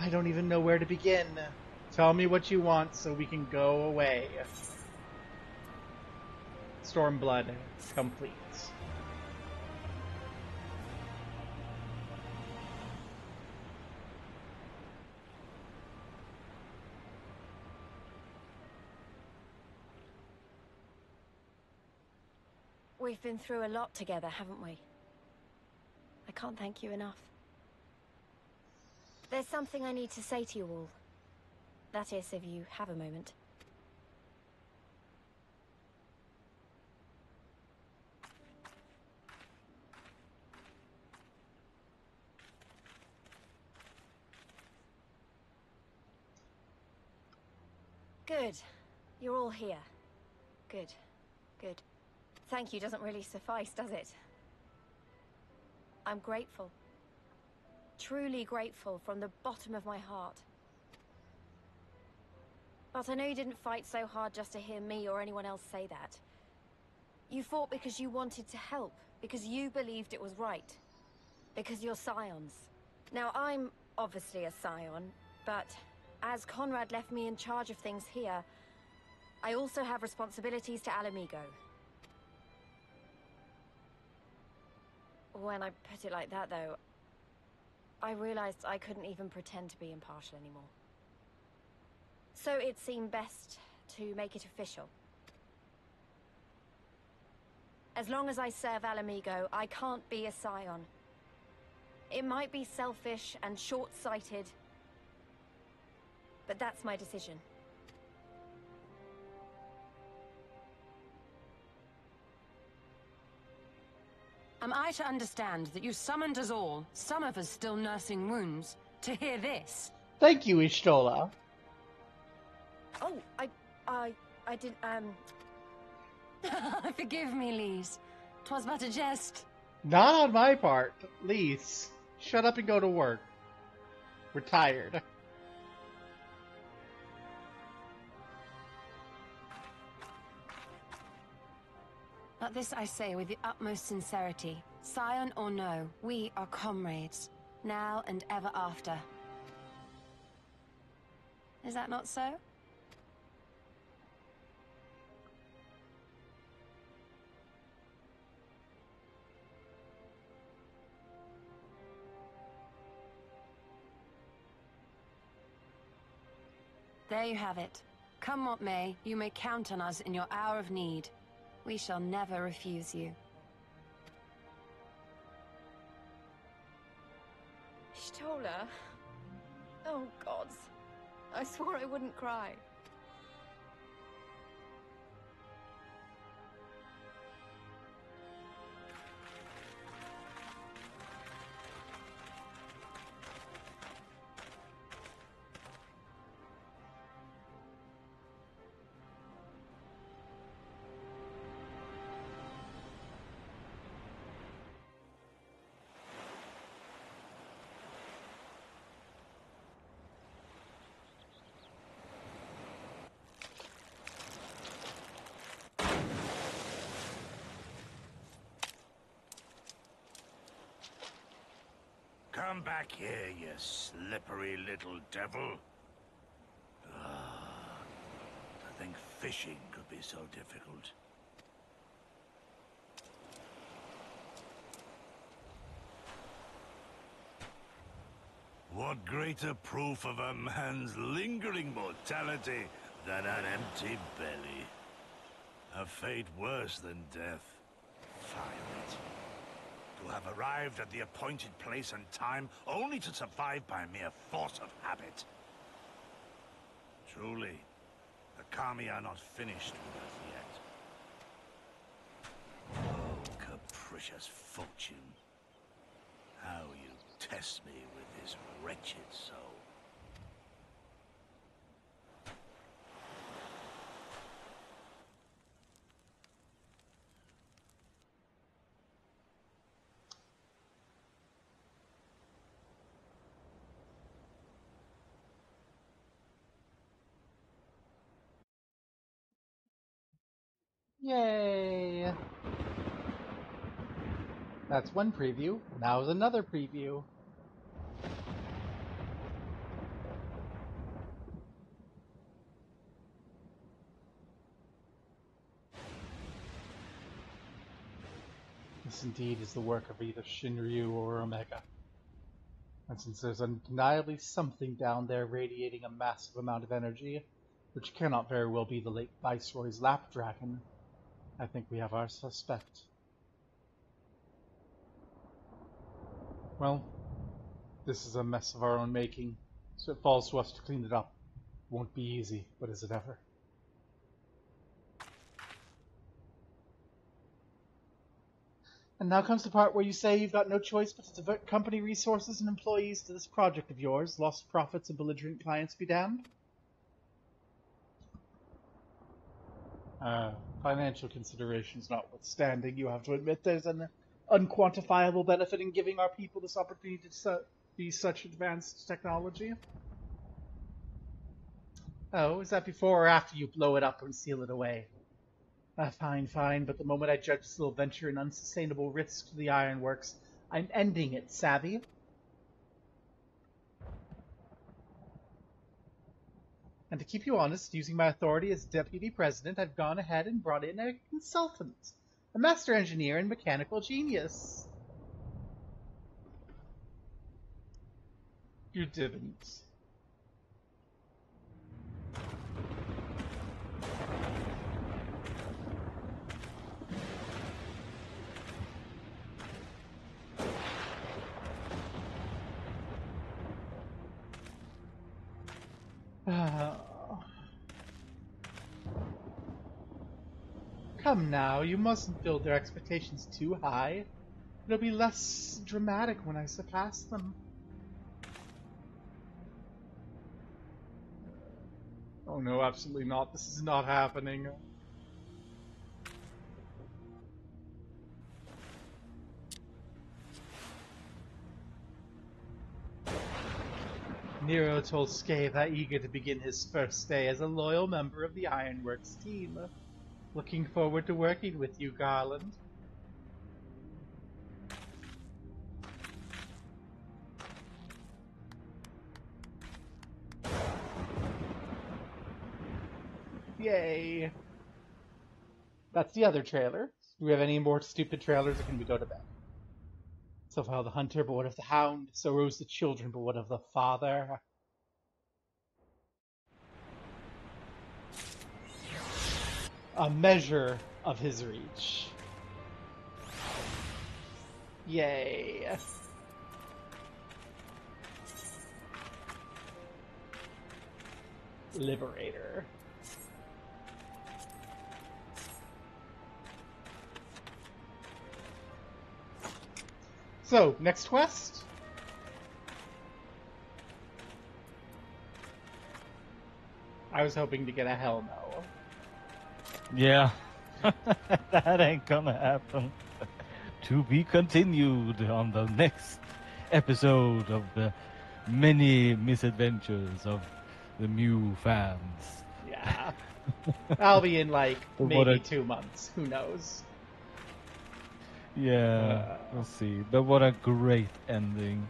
I don't even know where to begin. Tell me what you want so we can go away. Stormblood complete. We've been through a lot together, haven't we? I can't thank you enough. There's something I need to say to you all. That is, if you have a moment. Good. You're all here. Good. Good. Thank you doesn't really suffice, does it? I'm grateful. Truly grateful from the bottom of my heart. But I know you didn't fight so hard just to hear me or anyone else say that. You fought because you wanted to help, because you believed it was right. Because you're scions. Now, I'm obviously a scion, but as Conrad left me in charge of things here, I also have responsibilities to Alamigo. When I put it like that, though, I realized I couldn't even pretend to be impartial anymore. So it seemed best to make it official. As long as I serve Alamigo, I can't be a scion. It might be selfish and short-sighted, but that's my decision. Am I to understand that you summoned us all, some of us still nursing wounds, to hear this? Thank you, Ishtola. Oh, I didn't, Forgive me, Lise. 'Twas but a jest. Not on my part. Lise, shut up and go to work. We're tired. But this I say with the utmost sincerity. Scion or no, we are comrades, now and ever after. Is that not so? There you have it. Come what may, you may count on us in your hour of need. We shall never refuse you. Ishtola? Oh, gods. I swore I wouldn't cry. Come back here, you slippery little devil. To think fishing could be so difficult. What greater proof of a man's lingering mortality than an empty belly? A fate worse than death. Fire it. To have arrived at the appointed place and time only to survive by mere force of habit. Truly, the Kami are not finished with us yet. Oh, capricious fortune. How you test me with this wretched soul. Yay! That's one preview. Now's another preview. This indeed is the work of either Shinryu or Omega. And since there's undeniably something down there radiating a massive amount of energy, which cannot very well be the late Viceroy's lap dragon, I think we have our suspect. Well, this is a mess of our own making, so it falls to us to clean it up. Won't be easy, but is it ever? And now comes the part where you say you've got no choice but to divert company resources and employees to this project of yours, lost profits and belligerent clients be damned. Financial considerations notwithstanding, you have to admit there's an unquantifiable benefit in giving our people this opportunity to be such advanced technology. Oh, is that before or after you blow it up and seal it away? Fine, but the moment I judge this little venture an unsustainable risk to the ironworks, I'm ending it, savvy? And to keep you honest, using my authority as deputy president, I've gone ahead and brought in a consultant, a master engineer and mechanical genius. You didn't. Come now, you mustn't build their expectations too high. It'll be less dramatic when I surpass them. Oh no, absolutely not. This is not happening. Nero told Sceva eager to begin his first day as a loyal member of the Ironworks team. Looking forward to working with you, Garland. Yay! That's the other trailer. Do we have any more stupid trailers, or can we go to bed? So fell the hunter, but what of the hound? So rose the children, but what of the father? A measure of his reach. Yay. Liberator. So, next quest? I was hoping to get a hell no. Yeah. That ain't gonna happen. To be continued on the next episode of the many misadventures of the Mew fans. Yeah. I'll be in like maybe 2 months. Who knows? Yeah, we'll see. But what a great ending.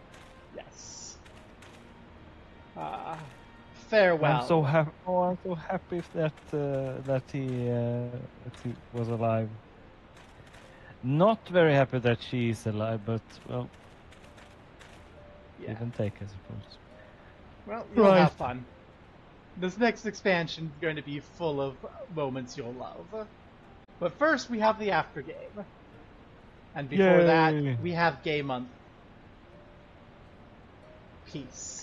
Yes. Farewell. I'm so happy. Oh, I'm so happy that he was alive. Not very happy that she is alive, but well, yeah. Give and take, I suppose. Well, you'll have fun. This next expansion is going to be full of moments you'll love. But first, we have the after game. And before that, we have Game Month. Peace.